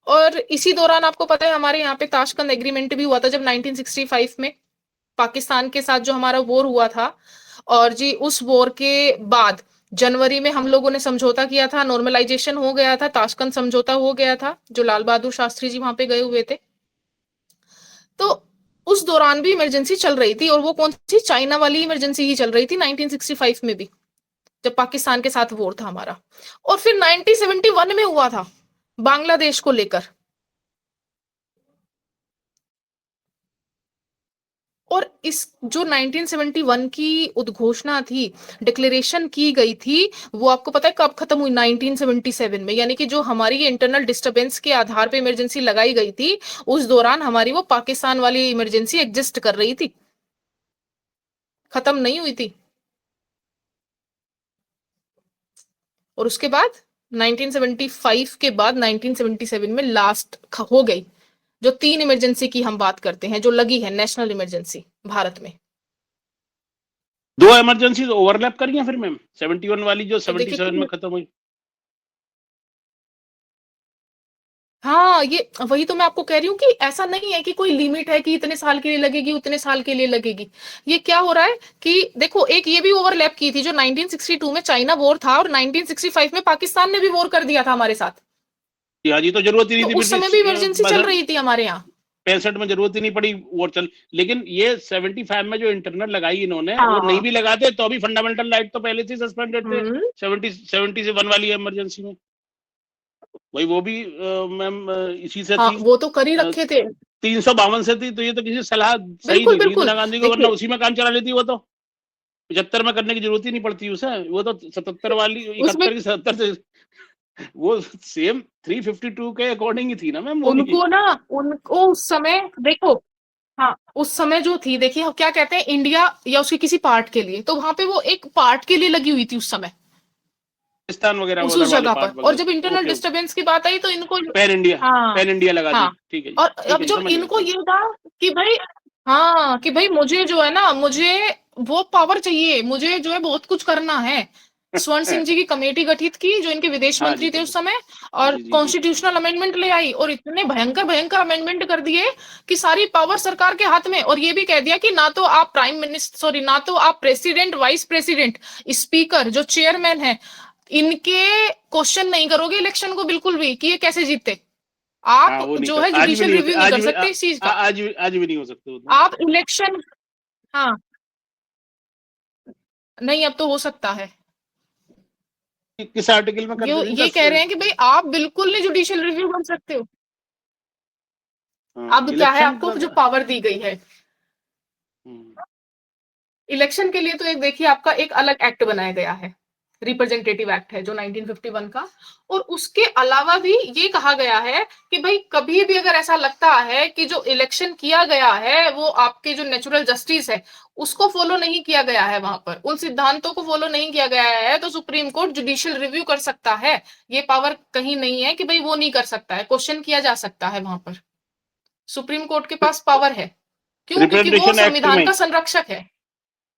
और इसी दौरान आपको पता है हमारे यहाँ पे ताशकंद एग्रीमेंट भी हुआ था, जब 1965 में पाकिस्तान के साथ जो हमारा वॉर हुआ था। और जी उस वॉर के बाद जनवरी में हम लोगों ने समझौता किया था, नॉर्मलाइजेशन हो गया था, ताशकंद समझौता हो गया था, जो लाल बहादुर शास्त्री जी वहां पे गए हुए थे। तो उस दौरान भी इमरजेंसी चल रही थी, और वो कौन सी, चाइना वाली इमरजेंसी ही चल रही थी 1965 में भी, जब पाकिस्तान के साथ वॉर था हमारा। और फिर 1971 में हुआ था बांग्लादेश को लेकर। और इस जो 1971 की उद्घोषणा थी, डिक्लेरेशन की गई थी, वो आपको पता है कब खत्म हुई, 1977 में। यानी कि जो हमारी इंटरनल डिस्टरबेंस के आधार पे इमरजेंसी लगाई गई थी, उस दौरान हमारी वो पाकिस्तान वाली इमरजेंसी एग्जिस्ट कर रही थी, खत्म नहीं हुई थी। और उसके बाद 1975 के बाद 1977 में लास्ट हो गई, जो 3 इमरजेंसी की हम बात करते हैं, जो लगी है नेशनल इमरजेंसी भारत में। 2 इमरजेंसी ओवरलैप करी हैं फिर मैम, 71 वाली जो 77 में खत्म हुई। हाँ, ये वही तो मैं आपको कह रही हूँ कि ऐसा नहीं है कि कोई लिमिट है कि इतने साल के लिए लगेगी, उतने साल के लिए लगेगी। ये क्या हो रहा है कि देखो, एक ये भी ओवरलैप की थी, जो 1962 में चाइना वॉर था, और 1965 में पाकिस्तान ने भी वॉर कर दिया था हमारे साथ। हाँ जी, तो जरूरत ही नहीं तो थी, उस समय भी इमरजेंसी चल रही थी हमारे यहाँ। 65 में जरूरत ही नहीं पड़ी वोट चल। लेकिन ये 75 में जो इंटरनल लगाई इन्होंने, हाँ। वो नहीं भी लगाते तो अभी फंडामेंटल राइट तो पहले से सस्पेंडेड थे 70 से 1 वाली इमरजेंसी में। वही वो भी मैम इसी से हाँ, थी, वो तो कर ही रखे थे, 352 से थी। तो ये तो किसी सलाह सही बिल्कुल नहीं थी बिल्कुल। इंदिरा गांधी को, वरना उसी में काम चला लेती। वो तो 75 में करने की जरूरत ही नहीं पड़ती उसे, वो तो 77 वाली, 71 की 77 से वो सेम 352 के अकॉर्डिंग ही थी ना मैम। वो भी उनको उस समय देखो, हाँ, उस समय जो थी, देखिए क्या कहते हैं, इंडिया या उसके किसी पार्ट के लिए, तो वहां पे वो एक पार्ट के लिए लगी हुई थी उस समय, पाकिस्तान वगैरह उस उधर वाले जगह पार्ट पर। और वगैरह। जब इंटरनल ओके, डिस्टरबेंस की बात आई तो इनको, पैन हाँ इंडिया लगा दी। हाँ, ठीक है जी, और ठीक अब है जी, जब समझ गया। इनको ये था कि भाई, हाँ, कि भाई मुझे जो है ना, मुझे वो पावर चाहिए, मुझे जो है बहुत कुछ करना है। स्वर्ण सिंह जी की कमेटी गठित की, जो इनके विदेश हाँ मंत्री जी, थे उस समय, और जी जी जी। कॉन्स्टिट्यूशनल अमेंडमेंट ले आई, और इतने भयंकर भयंकर अमेंडमेंट कर दिए कि सारी पावर सरकार के हाथ में। और ये भी कह दिया कि ना तो आप प्राइम मिनिस्टर, सॉरी, ना तो आप प्रेसिडेंट, वाइस प्रेसिडेंट, स्पीकर, जो चेयरमैन है, इनके क्वेश्चन नहीं करोगे इलेक्शन को बिल्कुल भी, कि ये कैसे जीते। हाँ, आप वो नहीं जो कर, है आज भी जुडिशियल नहीं रिव्यू होते, नहीं कर सकते इस चीज का। आज भी नहीं हो सकते वो तो। आप इलेक्शन, हाँ, नहीं, अब तो हो सकता है। किस आर्टिकल में कर ये कह रहे हैं कि भाई आप बिल्कुल नहीं जुडिशियल रिव्यू कर सकते हो। अब क्या है, इलेक्शन आपको जो पावर दी गई है इलेक्शन के लिए, तो एक देखिए आपका एक अलग एक्ट बनाया गया है, रिप्रेजेंटेटिव एक्ट है जो 1951 का। और उसके अलावा भी ये कहा गया है कि भाई कभी भी अगर ऐसा लगता है कि जो इलेक्शन किया गया है वो आपके जो नेचुरल जस्टिस है उसको फॉलो नहीं किया गया है, वहां पर उन सिद्धांतों को फॉलो नहीं किया गया है, तो सुप्रीम कोर्ट जुडिशियल रिव्यू कर सकता है। ये पावर कहीं नहीं है कि भाई वो नहीं कर सकता है, क्वेश्चन किया जा सकता है वहां पर। सुप्रीम कोर्ट के पास पावर है। क्यों? क्योंकि वो रिप्रेजेंटेशन एक्ट संविधान में, का संरक्षक है।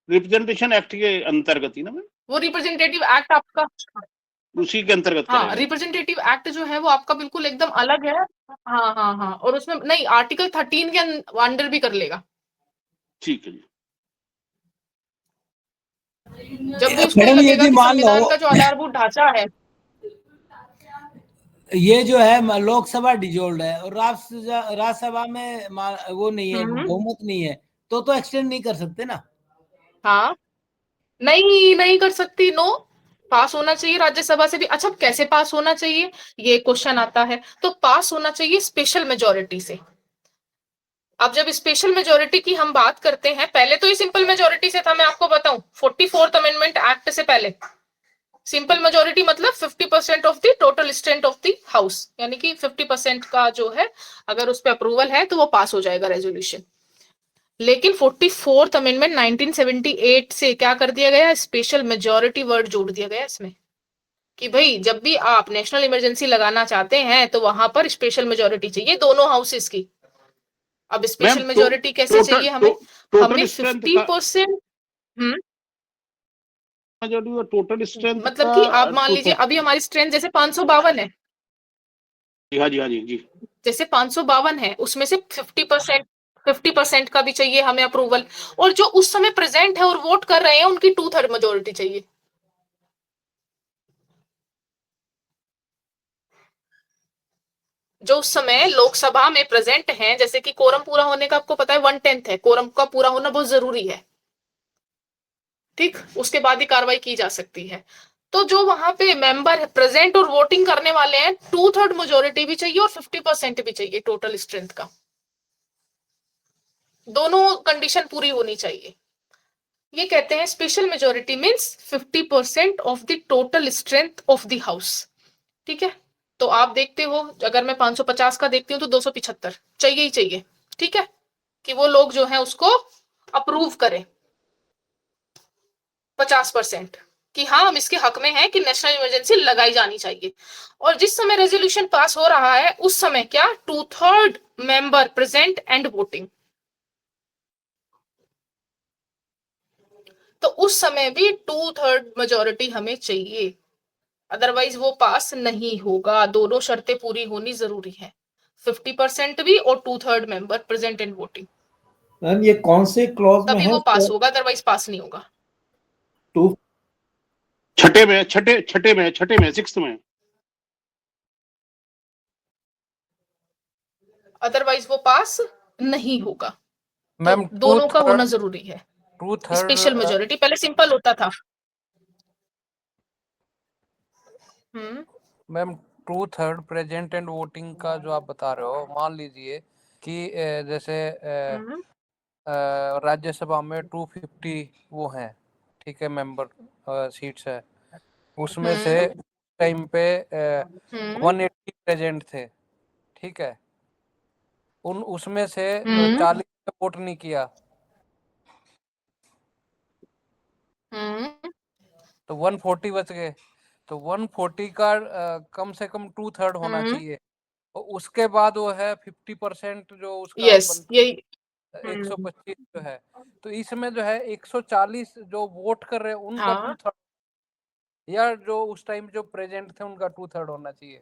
रिप्रेजेंटेशन एक्ट के अंतर्गत ही ना मैम, वो रिप्रेजेंटेटिव एक्ट आपका, उसी के अंतर्गत हाँ करेंगे। रिप्रेजेंटेटिव एक्ट जो है वो आपका बिल्कुल एकदम अलग है। हाँ हाँ हाँ, और उसमें नहीं, आर्टिकल 13 के अंडर भी कर लेगा ठीक है जी। जब भी उसको ये मैडम ये लगेगा जी कि मान लो संविधान का जो आधारभूत ढांचा है। ये जो है लोकसभा डिजोल्ड है और राज्यसभा में वो नहीं है, बहुमत नहीं है, तो एक्सटेंड नहीं कर सकते ना। हाँ नहीं, नहीं कर सकती। नो, पास होना चाहिए राज्यसभा से भी। अच्छा, कैसे पास होना चाहिए ये क्वेश्चन आता है, तो पास होना चाहिए स्पेशल मेजोरिटी से। अब जब स्पेशल मेजोरिटी की हम बात करते हैं, पहले तो ये सिंपल मेजोरिटी से था, मैं आपको बताऊं 44th अमेंडमेंट एक्ट से पहले सिंपल मेजोरिटी मतलब 50% of the total strength of the house, यानी कि 50% का जो है अगर उस पर अप्रूवल है तो वो पास हो जाएगा रेजोल्यूशन। लेकिन 44th अमेंडमेंट 1978 से क्या कर दिया गया, स्पेशल मेजोरिटी वर्ड जोड़ दिया गया इसमें, कि भाई जब भी आप नेशनल इमरजेंसी लगाना चाहते हैं तो वहां पर स्पेशल मेजोरिटी चाहिए दोनों हाउसेस की। अब स्पेशल मेजोरिटी कैसे चाहिए हमें? हमें टोटल स्ट्रेंथ 50%। मेजोरिटी और टोटल स्ट्रेंथ मतलब का कि आप मान लीजिए अभी हमारी स्ट्रेंथ जैसे 552 है, हाँ जी हाँ जी जी। जैसे 552 है, उसमें से 50% का भी चाहिए हमें अप्रूवल, और जो उस समय प्रेजेंट है और वोट कर रहे हैं उनकी 2/3 मेजोरिटी चाहिए। जो उस समय लोकसभा में प्रेजेंट हैं, जैसे कि कोरम पूरा होने का आपको पता है 1/10 है, कोरम का पूरा होना बहुत जरूरी है, ठीक, उसके बाद ही कार्रवाई की जा सकती है। तो जो वहां पे मेंबर प्रेजेंट और वोटिंग करने वाले हैं, 2/3 मेजोरिटी भी चाहिए और 50% भी चाहिए टोटल स्ट्रेंथ का, दोनों कंडीशन पूरी होनी चाहिए। ये कहते हैं special majority means 50% of the total strength of the house. ठीक है, तो आप देखते हो अगर मैं 550 का देखती हूँ तो 275 चाहिए ही चाहिए। ठीक है, कि वो लोग जो है उसको अप्रूव करें 50%, कि हाँ हम इसके हक में हैं कि नेशनल इमरजेंसी लगाई जानी चाहिए। और जिस समय रेजोल्यूशन पास हो रहा है उस समय क्या, 2/3 मेंबर प्रेजेंट एंड वोटिंग, तो उस समय भी 2/3 मेजोरिटी हमें चाहिए, अदरवाइज वो पास नहीं होगा। दोनों शर्तें पूरी होनी जरूरी है, 50% भी और 2/3 member present and voting, ma'am ये कौन से क्लॉज में तभी है? वो पास होगा, अदरवाइज पास नहीं होगा। टू छठे में सिक्स्थ में। अदरवाइज वो पास नहीं होगा, तो मैम दोनों का होना जरूरी है। 2/3 स्पेशल मेजोरिटी पहले सिंपल होता था। मैम 2/3 प्रेजेंट एंड वोटिंग का जो आप बता रहे हो, मान लीजिए कि जैसे राज्यसभा में 250 वो हैं, ठीक है, मेंबर सीट्स है, उसमें से टाइम पे 180 प्रेजेंट थे, ठीक है, उसमें से 40 ने वोट नहीं किया, तो 140 बच गए। तो 140 का कम से कम 2/3 होना चाहिए, और उसके बाद वो है 50% जो उसका यस, यही 125 जो है, तो इसमें जो है 140 जो वोट कर रहे हैं उनका हाँ 2/3, या जो उस टाइम जो प्रेजेंट थे उनका 2/3 होना चाहिए।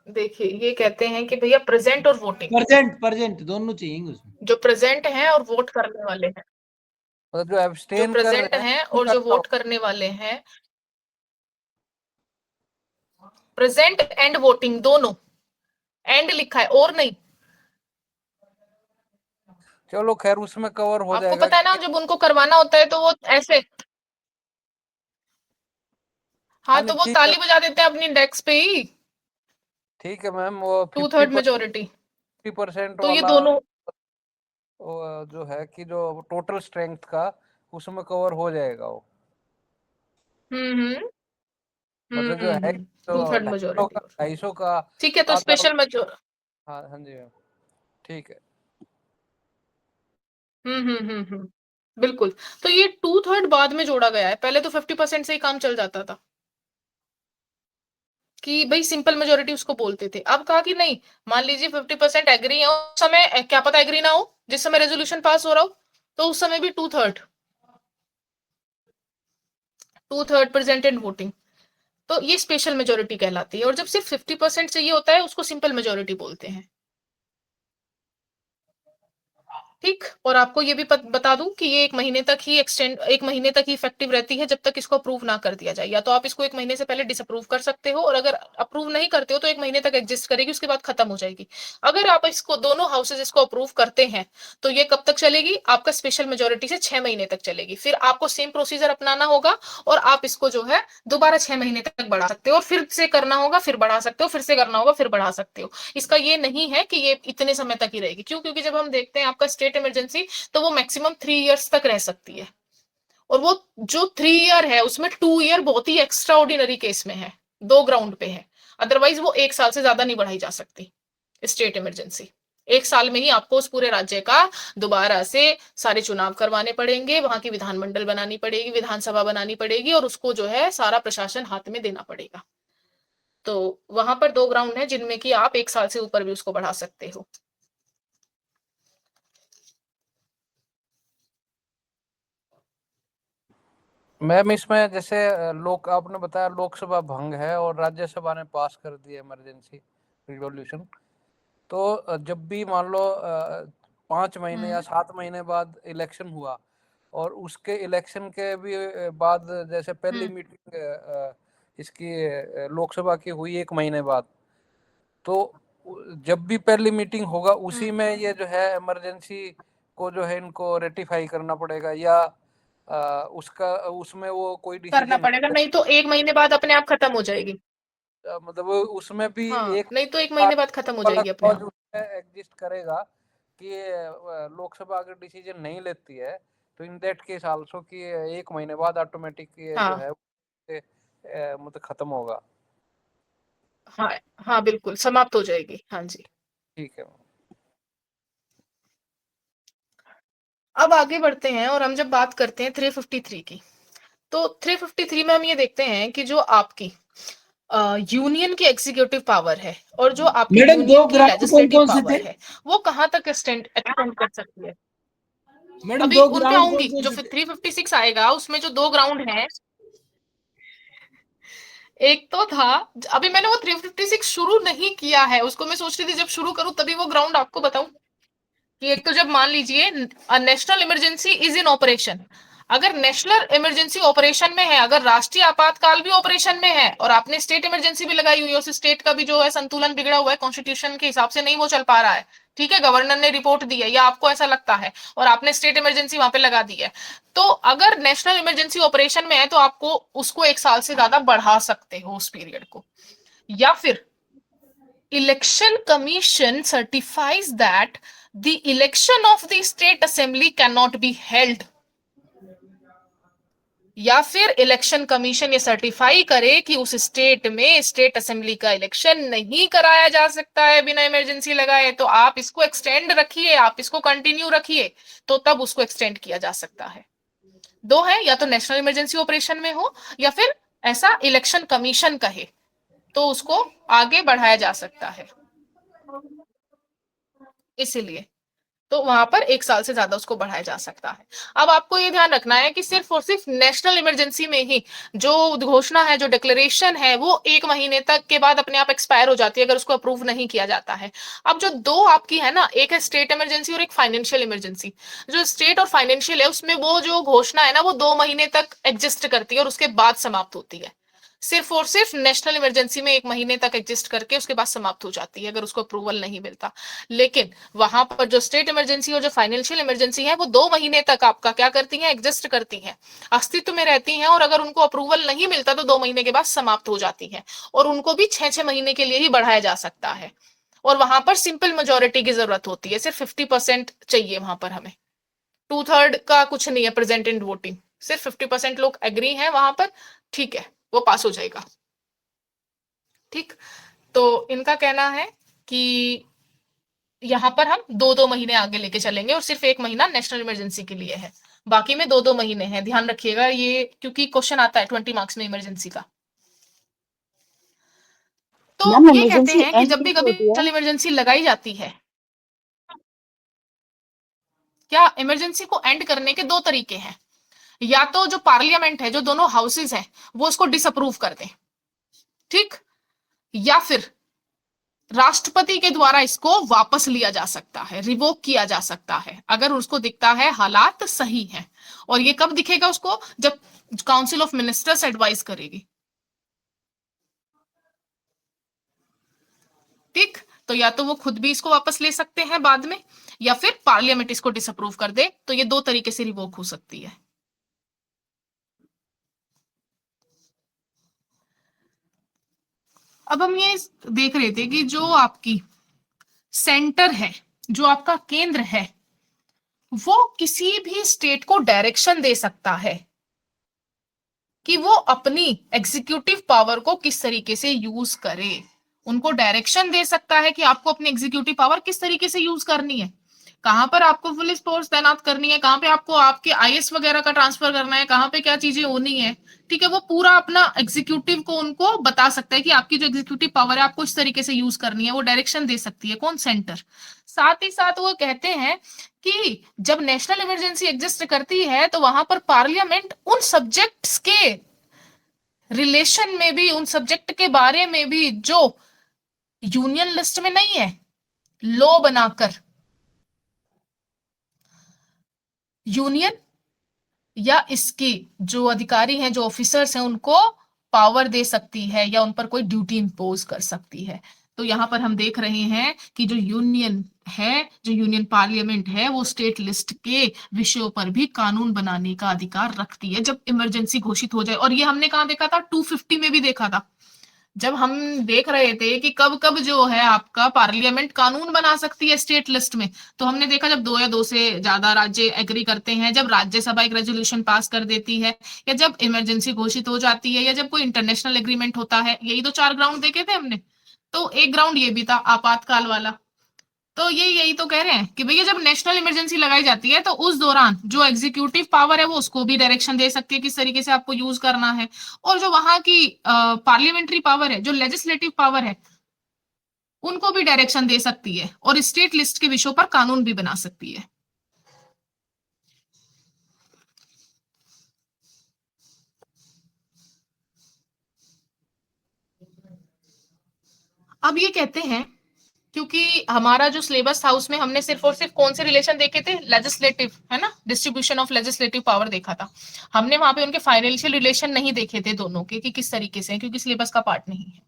देखिए, ये कहते हैं कि भैया प्रेजेंट और वोटिंग, प्रेजेंट दोनों चाहिए उसमें। जो प्रेजेंट हैं और वोट करने वाले हैं, मतलब जो जो एब्सटेन कर प्रेजेंट रहे हैं हैं और उनका जो वोट करने वाले हैं, प्रेजेंट एंड वोटिंग दोनों, एंड लिखा है और नहीं। चलो खैर उसमें कवर हो आपको जाएगा पता है ना, कि जब उनको करवाना होता है तो वो ऐसे, हाँ तो वो ठीक है, ताली बजा देते हैं अपनी डेस्क पे ही, ठीक है मैम, वो 2/3 मेजोरिटी। 50% तो ये वाला दोनों, जो है कि जो टोटल स्ट्रेंथ का उसमें कवर हो जाएगा वो। हम्म मतलब जो है टू तो थर्ड मेजोरिटी। 250 का ठीक है, तो आधा। स्पेशल मेजोर हाँ हाँ जी मैम, ठीक है। बिल्कुल। तो ये टू थर्ड बाद में जोड़ा गया है, पहले तो 50% से ही काम चल जाता था कि भाई सिंपल मेजोरिटी उसको बोलते थे। अब कहा कि नहीं, मान लीजिए 50% एग्री है, उस समय क्या पता एग्री ना हो जिस समय रेजोल्यूशन पास हो रहा हो, तो उस समय भी two third present in voting, तो ये स्पेशल मेजोरिटी कहलाती है। और जब सिर्फ 50% चाहिए होता है उसको सिंपल मेजोरिटी बोलते हैं। ठीक, और आपको ये भी बता दूं कि ये 1 महीने तक ही एक महीने तक ही इफेक्टिव रहती है, जब तक इसको अप्रूव ना कर दिया जाए। या तो आप इसको 1 महीने से पहले डिसअप्रूव कर सकते हो, और अगर अप्रूव नहीं करते हो तो 1 महीने तक एग्जिस्ट करेगी, उसके बाद खत्म हो जाएगी। अगर आप इसको दोनों हाउसेज इसको अप्रूव करते हैं तो ये कब तक चलेगी, आपका स्पेशल मेजोरिटी से 6 महीने तक चलेगी। फिर आपको सेम प्रोसीजर अपनाना होगा और आप इसको जो है दोबारा 6 महीने तक बढ़ा सकते हो, और फिर से करना होगा, फिर बढ़ा सकते हो, फिर से करना होगा, फिर बढ़ा सकते हो। इसका ये नहीं है कि ये इतने समय तक ही रहेगी। क्यों? क्योंकि जब हम देखते हैं आपका स्टेट इमरजेंसी, तो वो मैक्सिमम 3 इयर्स तक रह सकती है, और वो जो 3 ईयर है उसमें 2 ईयर बहुत ही एक्स्ट्रा ऑर्डिनरी केस में है, 2 ग्राउंड पे है। अदरवाइज वो 1 साल से ज्यादा नहीं बढ़ाई जा सकती स्टेट इमरजेंसी। 1 साल में ही आपको उस पूरे राज्य का दोबारा से सारे चुनाव करवाने पड़ेंगे, वहां की विधानमंडल बनानी पड़ेगी, विधानसभा बनानी पड़ेगी, और उसको जो है सारा प्रशासन हाथ में देना पड़ेगा। तो वहां पर 2 ग्राउंड है जिनमें कि आप 1 साल से ऊपर भी उसको बढ़ा सकते हो। मैम इसमें जैसे लोक आपने बताया लोकसभा भंग है और राज्यसभा ने पास कर दिया इमरजेंसी रिवॉल्यूशन, तो जब भी मान लो 5 महीने या 7 महीने बाद इलेक्शन हुआ, और उसके इलेक्शन के भी बाद जैसे पहली मीटिंग इसकी लोकसभा की हुई 1 महीने बाद, तो जब भी पहली मीटिंग होगा उसी में ये जो है इमरजेंसी को जो है इनको रेटिफाई करना पड़ेगा, या उसका उसमें वो कोई करना डिसीजन पड़ेगा, नहीं तो 1 महीने बाद अपने आप खत्म हो जाएगी। मतलब उसमें भी हाँ, एक नहीं तो 1 महीने बाद खत्म हो वाला जाएगी अपने क्लॉज आप। उसमें एग्जिस्ट करेगा कि लोकसभा अगर डिसीजन नहीं लेती है तो इन दैट केस आल्सो कि 1 महीने बाद ऑटोमेटिक जो हाँ है मतलब खत्म होगा। हाँ हाँ, बिल्कुल समाप्त हो जाएगी। हाँ जी। ठीक है। अब आगे बढ़ते हैं, और हम जब बात करते हैं 353 की, तो 353 में हम ये देखते हैं कि जो आपकी यूनियन की एग्जीक्यूटिव पावर है और जो आपकी मैडम दो यूनियन की ग्राउंड कौन लेजिस्लेटिव कौन से पावर थे? है, वो कहां तक एक्सटेंड कर सकती है। मैडम अभी दो उन पे ग्राउंड कौन आऊंगी। कौन जो से फिर थे? 356 आएगा उसमें जो 2 ग्राउंड है, एक तो था, अभी मैंने वो 356 शुरू नहीं किया है, उसको मैं सोच रही थी जब शुरू करूं तभी वो ग्राउंड आपको बताऊं। कि एक तो जब मान लीजिए national emergency is in operation, अगर नेशनल इमरजेंसी ऑपरेशन में है, अगर राष्ट्रीय आपातकाल भी ऑपरेशन में है, और आपने स्टेट इमरजेंसी भी लगाई हुई है, उस स्टेट का भी जो है संतुलन बिगड़ा हुआ है, कॉन्स्टिट्यूशन के हिसाब से नहीं वो चल पा रहा है, ठीक है, गवर्नर ने रिपोर्ट दी है या आपको ऐसा लगता है, और आपने स्टेट इमरजेंसी वहां पे लगा दी है, तो अगर नेशनल इमरजेंसी ऑपरेशन में है तो आपको उसको 1 साल से ज्यादा बढ़ा सकते हो उस पीरियड को। या फिर election commission certifies that the election of the state assembly cannot be held, या फिर इलेक्शन कमीशन ये सर्टिफाई करे कि उस स्टेट में स्टेट असेंबली का इलेक्शन नहीं कराया जा सकता है बिना इमरजेंसी लगाए, तो आप इसको एक्सटेंड रखिए, आप इसको कंटिन्यू रखिए, तो तब उसको एक्सटेंड किया जा सकता है। दो है, या तो नेशनल इमरजेंसी ऑपरेशन में हो, या फिर ऐसा इलेक्शन कमीशन कहे, तो उसको आगे बढ़ाया जा सकता है। इसीलिए तो वहां पर 1 साल से ज्यादा उसको बढ़ाया जा सकता है। अब आपको ये ध्यान रखना है कि सिर्फ और सिर्फ नेशनल इमरजेंसी में ही जो घोषणा है, जो डिक्लेरेशन है, वो 1 महीने तक के बाद अपने आप एक्सपायर हो जाती है अगर उसको अप्रूव नहीं किया जाता है। अब जो दो आपकी है ना, एक है स्टेट इमरजेंसी और एक फाइनेंशियल इमरजेंसी, जो स्टेट और फाइनेंशियल है उसमें वो जो घोषणा है ना वो 2 महीने तक एग्जिस्ट करती है और उसके बाद समाप्त होती है। सिर्फ और सिर्फ नेशनल इमरजेंसी में 1 महीने तक एग्जिस्ट करके उसके बाद समाप्त हो जाती है अगर उसको अप्रूवल नहीं मिलता। लेकिन वहां पर जो स्टेट इमरजेंसी और जो फाइनेंशियल इमरजेंसी है वो 2 महीने तक आपका क्या करती हैं, एग्जिस्ट करती हैं, अस्तित्व में रहती हैं, और अगर उनको अप्रूवल नहीं मिलता तो 2 महीने के बाद समाप्त हो जाती है, और उनको भी 6-6 महीने के लिए ही बढ़ाया जा सकता है। और वहां पर सिंपल मेजोरिटी की जरूरत होती है, सिर्फ 50% चाहिए वहां पर हमें। 2/3 का कुछ नहीं है प्रेजेंट इन वोटिंग, सिर्फ 50% लोग एग्री हैं वहां पर, ठीक है, वो पास हो जाएगा। ठीक, तो इनका कहना है कि यहाँ पर हम 2-2 महीने आगे लेके चलेंगे और सिर्फ 1 महीना नेशनल इमरजेंसी के लिए है, बाकी में 2-2 महीने हैं। ध्यान रखिएगा ये, क्योंकि क्वेश्चन आता है 20 मार्क्स में इमरजेंसी का। तो ये कहते हैं कि जब भी कभी नेशनल इमरजेंसी लगाई जाती है, क्या इमरजेंसी को एंड करने के 2 तरीके हैं। या तो जो पार्लियामेंट है, जो दोनों हाउसेज हैं, वो उसको डिसअप्रूव कर दें, ठीक, या फिर राष्ट्रपति के द्वारा इसको वापस लिया जा सकता है, रिवोक किया जा सकता है, अगर उसको दिखता है हालात सही है। और ये कब दिखेगा उसको, जब काउंसिल ऑफ मिनिस्टर्स एडवाइस करेगी। ठीक, तो या तो वो खुद भी इसको वापस ले सकते हैं बाद में, या फिर पार्लियामेंट इसको डिसअप्रूव कर दे, तो ये 2 तरीके से रिवोक हो सकती है। अब हम ये देख रहे थे कि जो आपकी सेंटर है, जो आपका केंद्र है, वो किसी भी स्टेट को डायरेक्शन दे सकता है कि वो अपनी एग्जीक्यूटिव पावर को किस तरीके से यूज करे। उनको डायरेक्शन दे सकता है कि आपको अपनी एग्जीक्यूटिव पावर किस तरीके से यूज करनी है, कहां पर आपको पुलिस फोर्स तैनात करनी है, कहां पे आपको आपके आईएएस वगैरह का ट्रांसफर करना है, कहां पे क्या चीजें होनी है। ठीक है, वो पूरा अपना एग्जीक्यूटिव को उनको बता सकता है कि आपकी जो एग्जीक्यूटिव पावर है आपको इस तरीके से यूज करनी है, वो डायरेक्शन दे सकती है। कौन, सेंटर। साथ ही साथ वो कहते हैं कि जब नेशनल इमरजेंसी एग्जिस्ट करती है तो वहां पर पार्लियामेंट उन सब्जेक्ट्स के रिलेशन में भी, उन सब्जेक्ट के बारे में भी जो यूनियन लिस्ट में नहीं है, लॉ बनाकर यूनियन या इसकी जो अधिकारी हैं, जो ऑफिसर्स हैं, उनको पावर दे सकती है या उन पर कोई ड्यूटी इंपोज कर सकती है। तो यहां पर हम देख रहे हैं कि जो यूनियन है, जो यूनियन पार्लियामेंट है, वो स्टेट लिस्ट के विषयों पर भी कानून बनाने का अधिकार रखती है जब इमरजेंसी घोषित हो जाए। और ये हमने कहाँ देखा था, 250 में भी देखा था, जब हम देख रहे थे कि कब कब जो है आपका पार्लियामेंट कानून बना सकती है स्टेट लिस्ट में। तो हमने देखा जब 2 या 2 से ज्यादा राज्य एग्री करते हैं, जब राज्यसभा एक रेजोल्यूशन पास कर देती है, या जब इमरजेंसी घोषित हो जाती है, या जब कोई इंटरनेशनल एग्रीमेंट होता है। यही तो 4 ग्राउंड देखे थे हमने। तो एक ग्राउंड ये भी था आपातकाल वाला। तो यही तो कह रहे हैं कि भैया जब नेशनल इमरजेंसी लगाई जाती है तो उस दौरान जो एग्जीक्यूटिव पावर है वो उसको भी डायरेक्शन दे सकती है किस तरीके से आपको यूज करना है, और जो वहां की पार्लियामेंट्री पावर है, जो लेजिस्लेटिव पावर है, उनको भी डायरेक्शन दे सकती है और स्टेट लिस्ट के विषयों पर कानून भी बना सकती है। अब ये कहते हैं, क्योंकि हमारा जो सिलेबस था उसमें हमने सिर्फ और सिर्फ कौन से रिलेशन देखे थे, लेजिस्लेटिव, है ना, डिस्ट्रीब्यूशन ऑफ लेजिस्लेटिव पावर देखा था हमने, वहां पे उनके फाइनेंशियल रिलेशन नहीं देखे थे दोनों के कि किस तरीके से, क्योंकि सिलेबस का पार्ट नहीं है।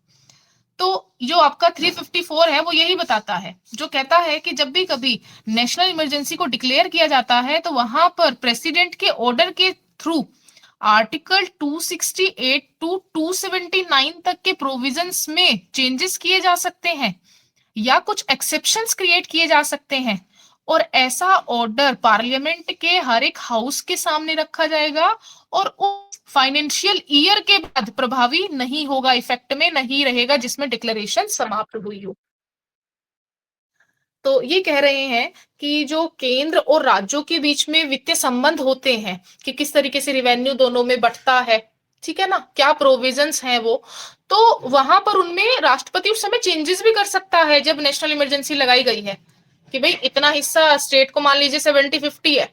तो जो आपका 354 है वो यही बताता है, जो कहता है कि जब भी कभी नेशनल इमरजेंसी को डिक्लेयर किया जाता है तो वहां पर प्रेसिडेंट के ऑर्डर के थ्रू आर्टिकल 268 टू 279 तक के प्रोविजंस में चेंजेस किए जा सकते हैं या कुछ एक्सेप्शंस क्रिएट किए जा सकते हैं, और ऐसा ऑर्डर पार्लियामेंट के हर एक हाउस के सामने रखा जाएगा और उस फाइनेंशियल ईयर के बाद प्रभावी नहीं होगा, इफेक्ट में नहीं रहेगा जिसमें डिक्लेरेशन समाप्त हुई हो। तो ये कह रहे हैं कि जो केंद्र और राज्यों के बीच में वित्तीय संबंध होते हैं कि किस तरीके से रिवेन्यू दोनों में बढ़ता है, ठीक है ना, क्या प्रोविजंस हैं वो, तो वहां पर उनमें राष्ट्रपति उस समय चेंजेस भी कर सकता है जब नेशनल इमरजेंसी लगाई गई है कि भाई इतना हिस्सा स्टेट को मान लीजिए 70-50 है,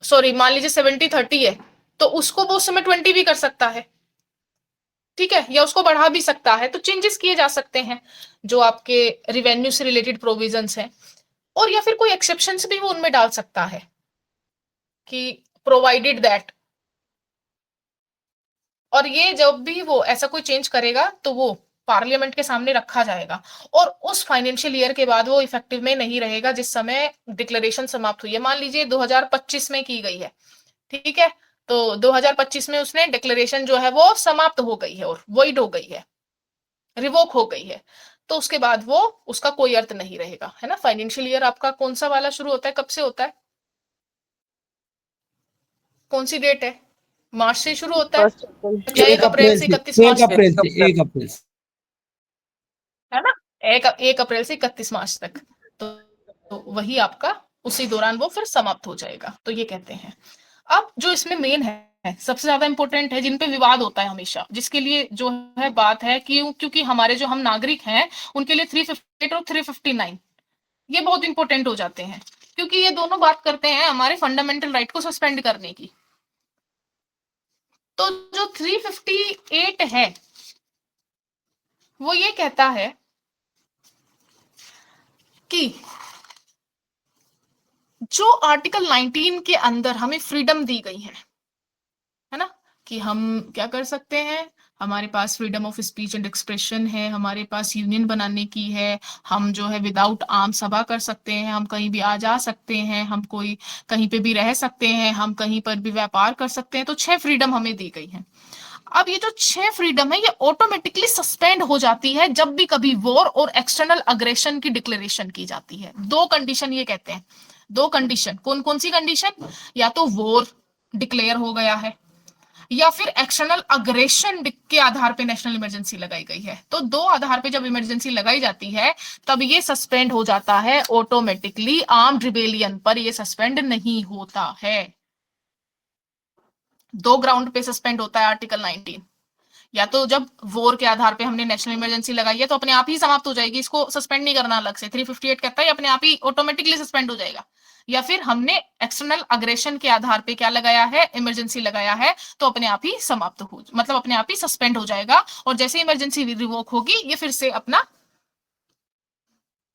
सॉरी मान लीजिए 70-30 है, तो उसको वो उस समय 20 भी कर सकता है, ठीक है, या उसको बढ़ा भी सकता है। तो चेंजेस किए जा सकते हैं जो आपके रिवेन्यू से रिलेटेड प्रोविजंस हैं, और या फिर कोई एक्सेप्शंस भी वो उनमें डाल सकता है कि प्रोवाइडेड दैट, और ये जब भी वो ऐसा कोई चेंज करेगा तो वो पार्लियामेंट के सामने रखा जाएगा और उस फाइनेंशियल ईयर के बाद वो इफेक्टिव में नहीं रहेगा जिस समय डिक्लेरेशन समाप्त हुई है। मान लीजिए 2025 में की गई है, ठीक है, तो 2025 में उसने डिक्लेरेशन जो है वो समाप्त हो गई है और वॉइड हो गई है, रिवोक हो गई है, तो उसके बाद वो उसका कोई अर्थ नहीं रहेगा, है ना। फाइनेंशियल ईयर आपका कौन सा वाला शुरू होता है, कब से होता है, कौन सी डेट है? मार्च से शुरू होता है 1 अप्रैल। या 1 अप्रैल से 31 मार्च तक, 1 अप्रैल से है ना? 1 अप्रैल से 31 मार्च तक, तो वही आपका उसी दौरान वो फिर समाप्त हो जाएगा। तो ये कहते हैं। अब जो इसमें मेन है, सबसे ज्यादा इंपॉर्टेंट है, जिन पे विवाद होता है हमेशा, जिसके लिए जो है बात है कि क्योंकि हमारे जो हम नागरिक हैं उनके लिए 358 और 359 ये बहुत इंपॉर्टेंट हो जाते हैं, क्योंकि ये दोनों बात करते हैं हमारे फंडामेंटल राइट को सस्पेंड करने की। तो जो 358 है वो ये कहता है कि जो आर्टिकल 19 के अंदर हमें फ्रीडम दी गई है ना, कि हम क्या कर सकते हैं, हमारे पास freedom of speech and expression है, हमारे पास यूनियन बनाने की है, हम जो है विदाउट आर्म सभा कर सकते हैं, हम कहीं भी आ जा सकते हैं, हम कोई कहीं पे भी रह सकते हैं, हम कहीं पर भी व्यापार कर सकते हैं। तो 6 फ्रीडम हमें दी गई है। अब ये जो 6 फ्रीडम है ये ऑटोमेटिकली सस्पेंड हो जाती है जब भी कभी वॉर और एक्सटर्नल अग्रेशन की डिक्लेरेशन की जाती है। 2 कंडीशन ये कहते हैं, 2 कंडीशन। कौन कौन सी कंडीशन? या तो वॉर डिक्लेयर हो गया है या फिर एक्सटर्नल अग्रेशन के आधार पे नेशनल इमरजेंसी लगाई गई है। तो 2 आधार पे जब इमरजेंसी लगाई जाती है तब ये सस्पेंड हो जाता है ऑटोमेटिकली। आर्म्ड रिबेलियन पर ये सस्पेंड नहीं होता है। 2 ग्राउंड पे सस्पेंड होता है आर्टिकल 19। या तो जब वॉर के आधार पे हमने नेशनल इमरजेंसी लगाई है तो अपने आप ही समाप्त हो जाएगी, इसको सस्पेंड नहीं करना अलग से। 358 कहता है अपने आप ही ऑटोमेटिकली सस्पेंड हो जाएगा। या फिर हमने एक्सटर्नल अग्रेशन के आधार पे क्या लगाया है, इमरजेंसी लगाया है, तो अपने आप ही समाप्त हो, मतलब अपने आप ही सस्पेंड हो जाएगा। और जैसे इमरजेंसी रिवोक होगी ये फिर से अपना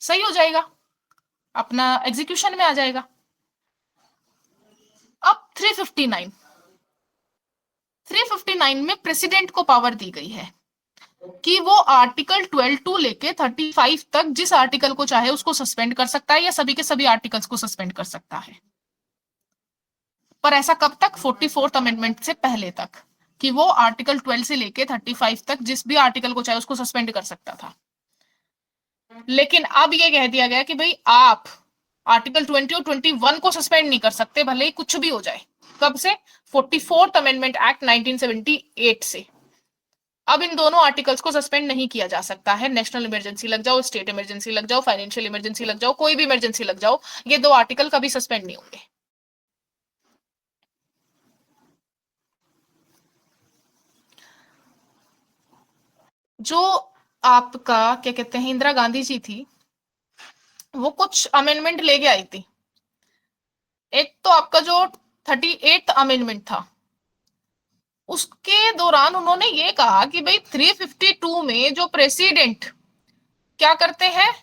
सही हो जाएगा, अपना एग्जीक्यूशन में आ जाएगा। अब 359 में प्रेसिडेंट को पावर दी गई है कि वो आर्टिकल 12 टू लेके 35 तक जिस आर्टिकल को चाहे उसको सस्पेंड कर सकता है या सभी के सभी आर्टिकल्स को सस्पेंड कर सकता है। पर ऐसा कब तक? 44th अमेंडमेंट से पहले तक, कि वो आर्टिकल 12 से लेके 35 तक जिस भी आर्टिकल को चाहे उसको सस्पेंड कर सकता था। लेकिन अब ये कह दिया गया कि भाई आप आर्टिकल 20 और 21 को सस्पेंड नहीं कर सकते, भले ही कुछ भी हो जाए। कब से? 44th अमेंडमेंट एक्ट 1978 से। अब इन दोनों आर्टिकल्स को सस्पेंड नहीं किया जा सकता है। नेशनल इमरजेंसी लग जाओ, स्टेट इमरजेंसी लग जाओ, फाइनेंशियल इमरजेंसी लग जाओ, कोई भी इमरजेंसी लग जाओ, ये 2 आर्टिकल कभी सस्पेंड नहीं होंगे। जो आपका क्या कहते हैं, इंदिरा गांधी जी थी, वो कुछ अमेंडमेंट लेके आई थी। एक तो आपका जो 38th अमेंडमेंट था, उसके दौरान उन्होंने ये कहा कि भाई 352 में जो प्रेसिडेंट क्या करते हैं,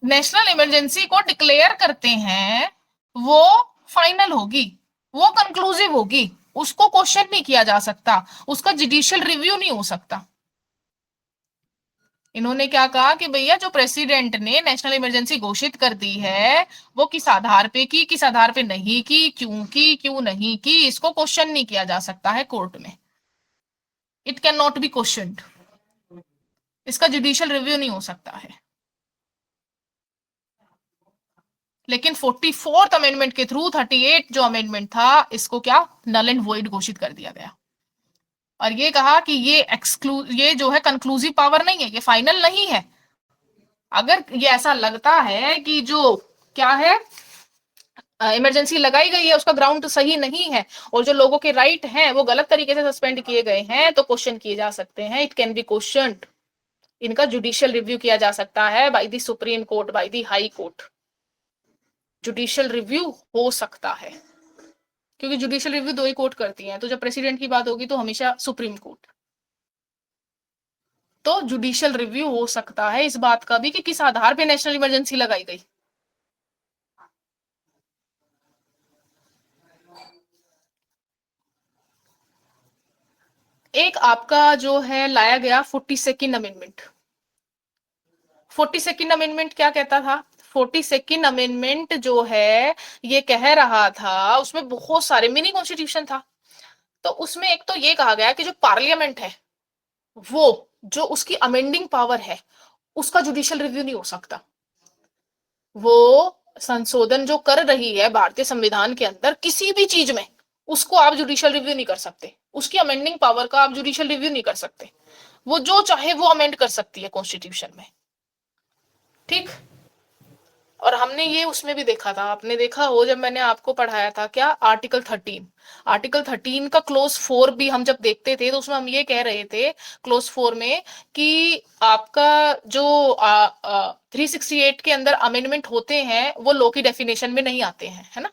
नेशनल इमरजेंसी को डिक्लेयर करते हैं, वो फाइनल होगी, वो कंक्लूसिव होगी, उसको क्वेश्चन नहीं किया जा सकता, उसका जुडिशियल रिव्यू नहीं हो सकता। इन्होंने क्या कहा कि भैया जो प्रेसिडेंट ने नेशनल इमरजेंसी घोषित कर दी है वो किस आधार पे की, किस आधार पे नहीं की, क्यों नहीं की, इसको क्वेश्चन नहीं किया जा सकता है कोर्ट में। It can not be questioned, इसका जुडिशियल रिव्यू नहीं हो सकता है। लेकिन 44th अमेंडमेंट के थ्रू 38 जो अमेंडमेंट था, इसको क्या नल एंड वॉइड घोषित कर दिया गया और ये कहा कि ये जो है कंक्लूसिव पावर नहीं है, ये फाइनल नहीं है। अगर ये ऐसा लगता है कि जो क्या है इमरजेंसी लगाई गई है उसका ग्राउंड सही नहीं है और जो लोगों के राइट हैं वो गलत तरीके से सस्पेंड किए गए हैं, तो क्वेश्चन किए जा सकते हैं। इट कैन बी क्वेश्चनड, इनका जुडिशियल रिव्यू किया जा सकता है by the supreme court, by the high court. Judicial review हो सकता है क्योंकि जुडिशियल रिव्यू 2 ही कोर्ट करती हैं, तो जब प्रेसिडेंट की बात होगी तो हमेशा सुप्रीम कोर्ट। तो जुडिशियल रिव्यू हो सकता है इस बात का भी कि किस आधार पे नेशनल इमरजेंसी लगाई गई। एक आपका जो है लाया गया 42nd अमेंडमेंट। 42nd अमेंडमेंट क्या कहता था? 42nd अमेंडमेंट जो है ये कह रहा था, उसमें बहुत सारे मिनी कॉन्स्टिट्यूशन था, तो उसमें एक तो ये कहा गया कि जो पार्लियामेंट है वो जो उसकी अमेंडिंग पावर है उसका जुडिशियल रिव्यू नहीं हो सकता। वो संशोधन जो कर रही है भारतीय संविधान के अंदर किसी भी चीज में, उसको आप जुडिशियल रिव्यू नहीं कर सकते, उसकी अमेंडिंग पावर का आप जुडिशियल रिव्यू नहीं कर सकते, वो जो चाहे वो अमेंड कर सकती है कॉन्स्टिट्यूशन में, ठीक। और हमने ये उसमें भी देखा था, आपने देखा हो जब मैंने आपको पढ़ाया था क्या, आर्टिकल 13 का क्लोज 4 भी हम जब देखते थे तो उसमें हम ये कह रहे थे क्लोज 4 में कि आपका जो 368 के अंदर अमेंडमेंट होते हैं वो लॉ की डेफिनेशन में नहीं आते हैं, है ना,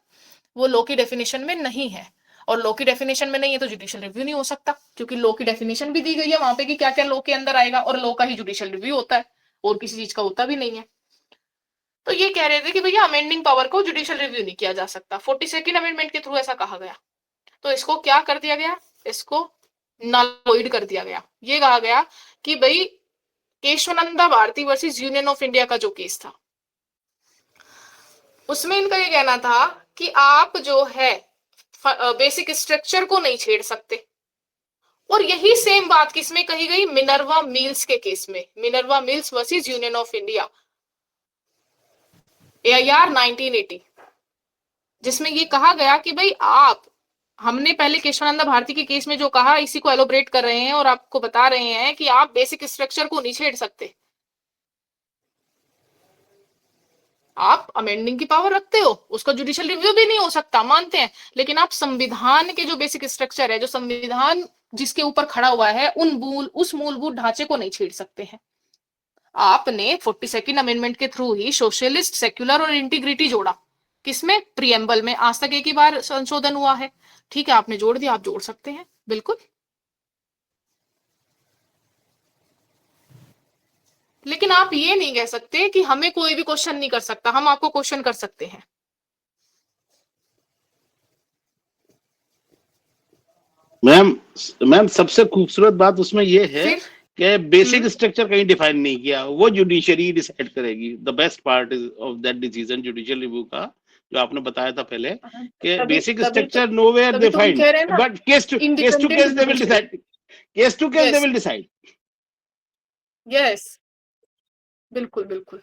वो लॉ की डेफिनेशन में नहीं है, और लॉ की डेफिनेशन में नहीं है तो जुडिशियल रिव्यू नहीं हो सकता, क्योंकि लॉ की डेफिनेशन भी दी गई है वहां पे कि क्या क्या लॉ के अंदर आएगा, और लॉ का ही जुडिशियल रिव्यू होता है, और किसी चीज का होता भी नहीं है। तो ये कह रहे थे कि भैया अमेंडिंग पावर को जुडिशियल रिव्यू नहीं किया जा सकता, 42nd अमेंडमेंट के थ्रू ऐसा कहा गया, तो इसको क्या कर दिया गया, इसको नॉइड कर दिया गया। ये कहा गया कि भाई Keshavananda Bharati versus union of India का जो केस था उसमें इनका ये कहना था कि आप जो है बेसिक स्ट्रक्चर को नहीं छेड़ सकते, और यही सेम बात किसमें कही गई, मिनर्वा मिल्स के केस में, Minerva mills versus union of India, AIR 1980, जिसमें ये कहा गया कि भाई आप, हमने पहले केशवानंदा भारती के केस में जो कहा इसी को एलोबरेट कर रहे हैं और आपको बता रहे हैं कि आप बेसिक स्ट्रक्चर को नहीं छेड़ सकते, आप अमेंडिंग की पावर रखते हो, उसका जुडिशियल रिव्यू भी नहीं हो सकता, मानते हैं, लेकिन आप संविधान के जो बेसिक स्ट्रक्चर है, जो संविधान जिसके ऊपर खड़ा हुआ है, उस मूलभूत ढांचे को नहीं छेड़ सकते हैं। आपने 42nd अमेंडमेंट के थ्रू ही सोशलिस्ट, सेक्युलर और इंटीग्रिटी जोड़ा, किसमें, प्रीएम्बल में, आज तक एक ही बार संशोधन हुआ है, ठीक है, आपने जोड़ दिया, आप जोड़ सकते हैं बिल्कुल, लेकिन आप ये नहीं कह सकते कि हमें कोई भी क्वेश्चन नहीं कर सकता, हम आपको क्वेश्चन कर सकते हैं। मैम सबसे खूबसूरत बात उसमें ये है फिर कि बेसिक स्ट्रक्चर कहीं डिफाइन नहीं किया, वो जुडिशरी डिसाइड करेगी। The best part is of that decision judicial review का, जो आपने बताया था पहले कि basic structure nowhere defined, but case to case they will decide, case to case they will decide. Yes, बिल्कुल बिल्कुल,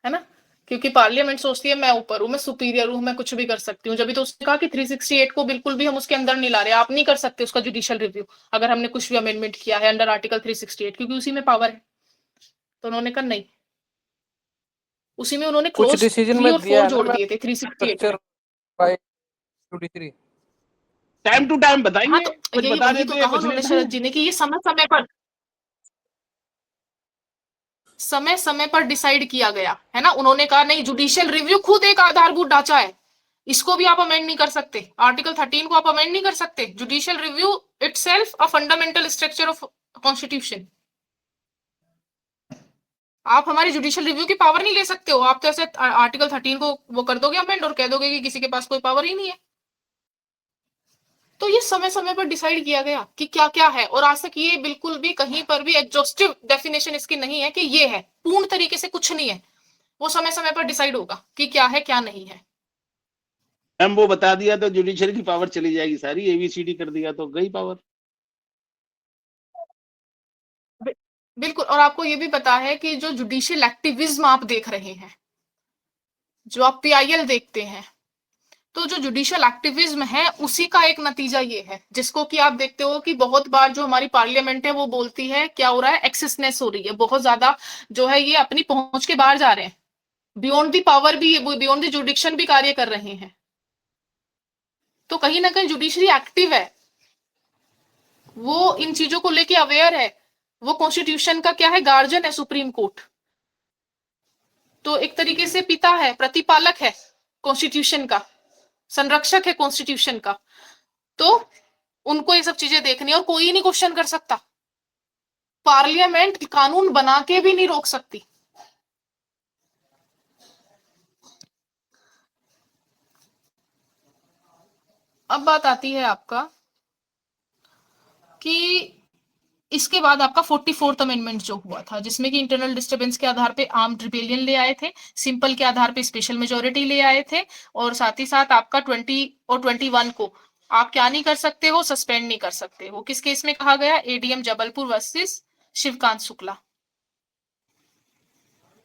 है ना, क्योंकि पार्लियामेंट सोचती है मैं ऊपर हूँ, मैं सुपीरियर हूँ, मैं कुछ भी कर सकती हूँ, जब तो उसने कहा कि 368 को बिल्कुल भी हम उसके अंदर नहीं ला रहे, आप नहीं कर सकते उसका जुडिशियल रिव्यू अगर हमने कुछ भी अमेंडमेंट किया है अंडर आर्टिकल 368, क्योंकि उसी में पावर है। तो उन्होंने कहा नहीं, उसी में उन्होंने कुछ क्लोज डिसीजन 3 में और दिया 4 है जोड़ ना दिए थे 368 में। By judiciary, time to time हाँ, बताइए, तो कुछ यही बता वही तो देते हैं, कहा कुछ उन्होंने नहीं शरद जी ने कि ये समय समय पर डिसाइड किया गया है ना, उन्होंने कहा नहीं, जुडिशियल रिव्यू खुद एक आधारभूत ढांचा है, इसको भी आप अमेंड नहीं कर सकते, आर्टिकल 13 को आप अमेंड नहीं कर सकते, judicial review itself a fundamental structure of constitution, आप हमारी जुडिशियल रिव्यू की पावर नहीं ले सकते हो, आप तो ऐसे आर्टिकल 13 को वो कर दोगे अमेंड और कह दोगे कि किसी के पास कोई पावर ही नहीं है। तो ये समय समय पर डिसाइड किया गया कि क्या क्या है, और आज तक ये बिल्कुल भी कहीं पर भी एग्जॉस्टिव डेफिनेशन इसकी नहीं है कि ये है, पूर्ण तरीके से कुछ नहीं है, वो समय समय पर डिसाइड होगा कि क्या है क्या नहीं है। मैम वो बता दिया तो जुडिशरी की पावर चली जाएगी सारी, एबीसीडी कर दिया तो गई पावर। बिल्कुल, और आपको ये भी पता है कि जो जुडिशियल एक्टिविज्म आप देख रहे हैं, जो आप PIL देखते हैं, तो जो जुडिशियल एक्टिविज्म है उसी का एक नतीजा ये है, जिसको कि आप देखते हो कि बहुत बार जो हमारी पार्लियामेंट है वो बोलती है क्या हो रहा है, एक्सेसनेस हो रही है, बहुत ज्यादा जो है ये अपनी पहुंच के बाहर जा रहे हैं, बियॉन्ड दी पावर भी, बियॉन्ड दी जुडिक्शन भी कार्य कर रहे हैं, तो कहीं ना कहीं जुडिशरी एक्टिव है, वो इन चीजों को लेके अवेयर है, वो कॉन्स्टिट्यूशन का क्या है, गार्जियन है सुप्रीम कोर्ट, तो एक तरीके से पिता है, प्रतिपालक है कॉन्स्टिट्यूशन का, संरक्षक है कॉन्स्टिट्यूशन का, तो उनको ये सब चीजें देखनी और कोई नहीं क्वेश्चन कर सकता, पार्लियामेंट कानून बना के भी नहीं रोक सकती। अब बात आती है आपका कि इसके बाद आपका 44th अमेंडमेंट जो हुआ था, जिसमें कि इंटरनल डिस्टर्बेंस के आधार पे आर्म्ड रिबेलियन ले आए थे, सिंपल के आधार पे स्पेशल मेजोरिटी ले आए थे, और साथ ही साथ आपका 20 और 21 को आप क्या नहीं कर सकते हो, सस्पेंड नहीं कर सकते हो। किस केस में कहा गया, ADM जबलपुर वर्सेस शिवकांत शुक्ला,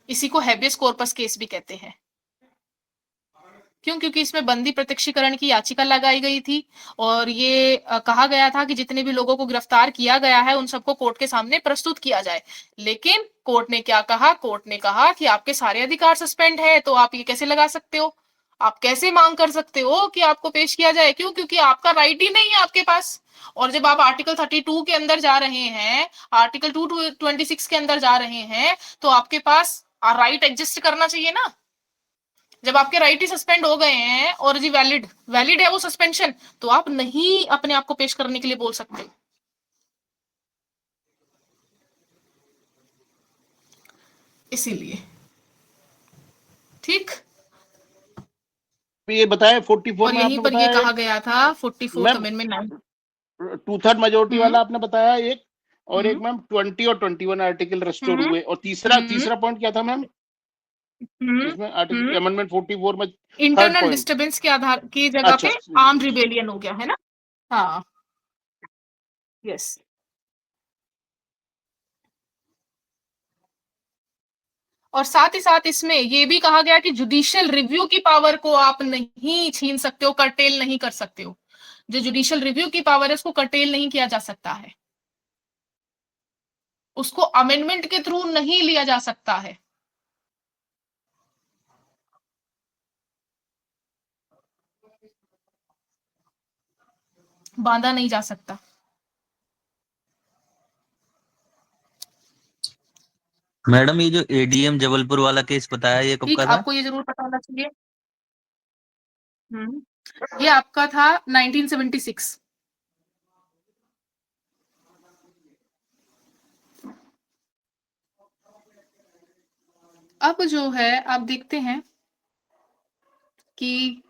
इसी को हैबियस कॉर्पस केस भी कहते हैं। क्यों? क्योंकि इसमें बंदी प्रत्यक्षीकरण की याचिका लगाई गई थी और ये कहा गया था कि जितने भी लोगों को गिरफ्तार किया गया है उन सबको कोर्ट के सामने प्रस्तुत किया जाए। लेकिन कोर्ट ने क्या कहा? कोर्ट ने कहा कि आपके सारे अधिकार सस्पेंड है, तो आप ये कैसे लगा सकते हो? आप कैसे मांग कर सकते हो कि आपको पेश किया जाए? क्यों? क्योंकि आपका राइट ही नहीं है आपके पास। और जब आप आर्टिकल 32 के अंदर जा रहे हैं, आर्टिकल 226 के अंदर जा रहे हैं, तो आपके पास राइट एग्जिस्ट करना चाहिए ना। जब आपके राइट ही सस्पेंड हो गए हैं और जी वैलिड है वो सस्पेंशन, तो आप नहीं अपने आप को पेश करने के लिए बोल सकते। इसीलिए ठीक, ये बताया 44 और में यहीं आपने पर ये बताया कहा गया था 44th अमेंडमेंट 2/3 मेजोरिटी वाला आपने बताया एक, और एक हम्म। मैम 20 और 21 आर्टिकल रेस्टोर हम्म। हुए, और तीसरा पॉइंट क्या था मैम इसमें आर्टिकल अमेंडमेंट 44 में? थर्ड इंटरनल पॉइंट, डिस्टर्बेंस के आधार की जगह अच्छा पे आर्म्ड रिबेलियन हो गया है ना। हाँ, यस। और साथ ही साथ इसमें ये भी कहा गया कि जुडिशियल रिव्यू की पावर को आप नहीं छीन सकते हो, कर्टेल नहीं कर सकते हो। जो जुडिशियल रिव्यू की पावर है उसको कर्टेल नहीं किया जा सकता है, उसको अमेंडमेंट के थ्रू नहीं लिया जा सकता है। बांधा नहीं जा सकता। मैडम ये जो एडीएम जबलपुर वाला केस बताया ये कब ठीक, का था? आपको ये जरूर पता होना चाहिए। ये आपका था 1976। अब जो है आप देखते हैं कि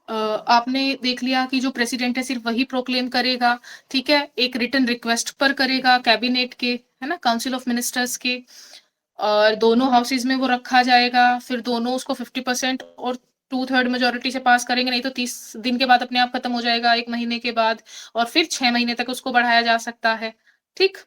आपने देख लिया कि जो प्रेसिडेंट है सिर्फ वही प्रोक्लेम करेगा, ठीक है, एक रिटन रिक्वेस्ट पर करेगा कैबिनेट के, है ना, काउंसिल ऑफ मिनिस्टर्स के, और दोनों हाउसेज में वो रखा जाएगा। फिर दोनों उसको 50% और 2/3 मेजोरिटी से पास करेंगे, नहीं तो 30 दिन के बाद अपने आप खत्म हो जाएगा, 1 महीने के बाद, और फिर 6 महीने तक उसको बढ़ाया जा सकता है। ठीक,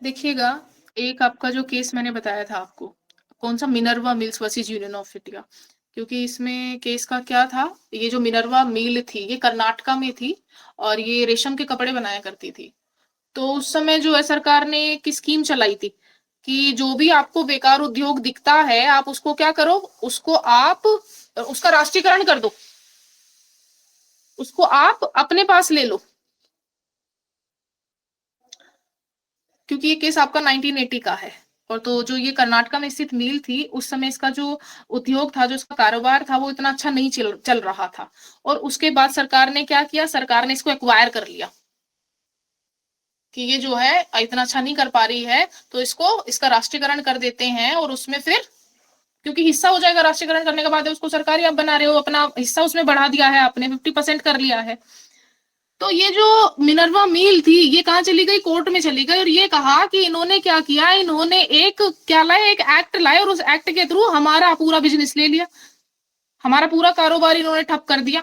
देखिएगा, एक आपका जो केस मैंने बताया था आपको, कौन सा, Minerva mills versus union of India, क्योंकि इसमें केस का क्या था, ये जो मिनर्वा मिल थी ये कर्नाटका में थी और ये रेशम के कपड़े बनाया करती थी। तो उस समय जो है सरकार ने एक स्कीम चलाई थी कि जो भी आपको बेकार उद्योग दिखता है आप उसको क्या करो, उसको आप उसका राष्ट्रीयकरण कर दो, उसको आप अपने पास ले लो। क्योंकि ये केस आपका 1980 का है, और तो जो ये कर्नाटका में स्थित मिल थी उस समय इसका जो उद्योग था, जो इसका कारोबार था, वो इतना अच्छा नहीं चल रहा था। और उसके बाद सरकार ने क्या किया, सरकार ने इसको एक्वायर कर लिया कि ये जो है इतना अच्छा नहीं कर पा रही है, तो इसका राष्ट्रीयकरण कर देते हैं। और उसमें फिर क्योंकि हिस्सा हो जाएगा राष्ट्रीयकरण करने के बाद, उसको सरकारी आप बना रहे हो, अपना हिस्सा उसमें बढ़ा दिया है आपने, 50% कर लिया है। तो ये जो मिनर्वा मिल थी ये कहाँ चली गई, कोर्ट में चली गई, और ये कहा कि इन्होंने क्या किया, इन्होंने एक क्या लाए, एक एक्ट लाए, और उस एक्ट के थ्रू हमारा पूरा बिजनेस ले लिया, हमारा पूरा कारोबार इन्होंने ठप कर दिया।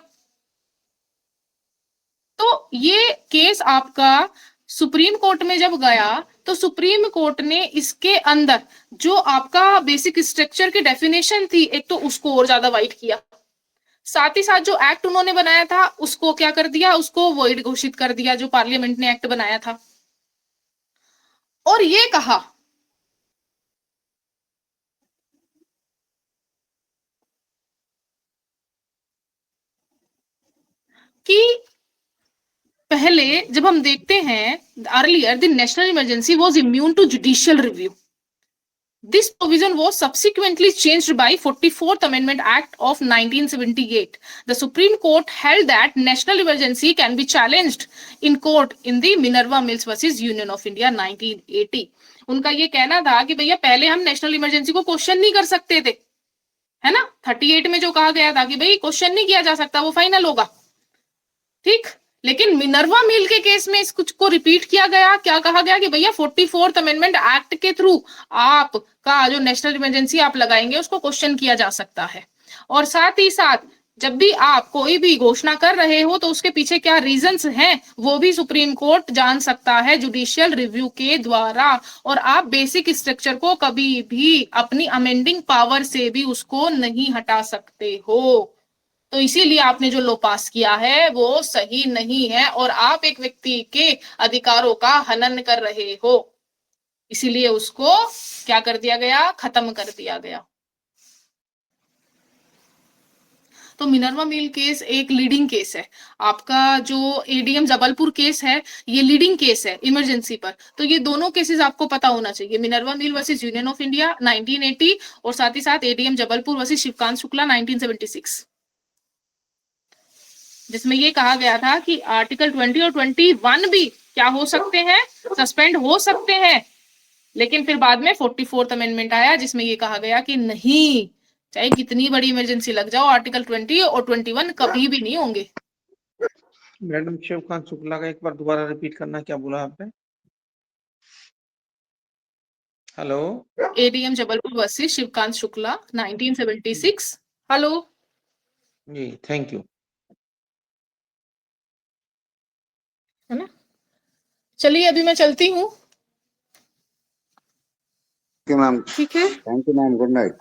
तो ये केस आपका सुप्रीम कोर्ट में जब गया तो सुप्रीम कोर्ट ने इसके अंदर जो आपका बेसिक स्ट्रक्चर की डेफिनेशन थी, एक तो उसको और ज्यादा वाइड किया, साथ ही साथ जो एक्ट उन्होंने बनाया था उसको क्या कर दिया, उसको वॉइड घोषित कर दिया, जो पार्लियामेंट ने एक्ट बनाया था। और ये कहा कि पहले जब हम देखते हैं, earlier the national emergency was immune to judicial review. This provision was subsequently changed by 44th Amendment Act of 1978. The Supreme Court held that national emergency can be challenged in court in the Minerva Mills versus Union of India 1980. उनका ये कहना था कि भैया पहले हम national emergency को question नहीं कर सकते थे, है ना, 38 में जो कहा गया था कि भाई क्वेश्चन नहीं किया जा सकता, वो फाइनल होगा, ठीक। लेकिन मिनर्वा मिल के केस में इस कुछ को रिपीट किया गया, क्या कहा गया कि भैया 44th अमेंडमेंट एक्ट के थ्रू आपका जो नेशनल इमरजेंसी आप लगाएंगे उसको क्वेश्चन किया जा सकता है। और साथ ही साथ जब भी आप कोई भी घोषणा कर रहे हो तो उसके पीछे क्या रीजंस हैं वो भी सुप्रीम कोर्ट जान सकता है जुडिशियल रिव्यू के द्वारा। और आप बेसिक स्ट्रक्चर को कभी भी अपनी अमेंडिंग पावर से भी उसको नहीं हटा सकते हो। तो इसीलिए आपने जो लॉ पास किया है वो सही नहीं है और आप एक व्यक्ति के अधिकारों का हनन कर रहे हो, इसीलिए उसको क्या कर दिया गया, खत्म कर दिया गया। तो मिनर्वा मिल केस एक लीडिंग केस है। आपका जो एडीएम जबलपुर केस है ये लीडिंग केस है इमरजेंसी पर। तो ये दोनों केसेस आपको पता होना चाहिए, Minerva mill versus union of India 1980 और साथ ही साथ एडीएम जबलपुर वर्सेस शिवकांत शुक्ला 1976, जिसमें ये कहा गया था कि आर्टिकल 20 और 21 भी क्या हो सकते हैं, सस्पेंड हो सकते हैं। लेकिन फिर बाद में 44th अमेंडमेंट आया जिसमें ये कहा गया कि नहीं, चाहे कितनी बड़ी इमरजेंसी लग जाओ, आर्टिकल 20 और 21 कभी भी नहीं होंगे। मैडम शिवकांत शुक्ला का एक बार दोबारा रिपीट करना, क्या बोला आपने? Hello, ADM Jabalpur versus Shivkant Shukla 1976। Hello ji thank you. है ना। चलिए अभी मैं चलती हूँ। मैम ठीक है, thank you ma'am, good night.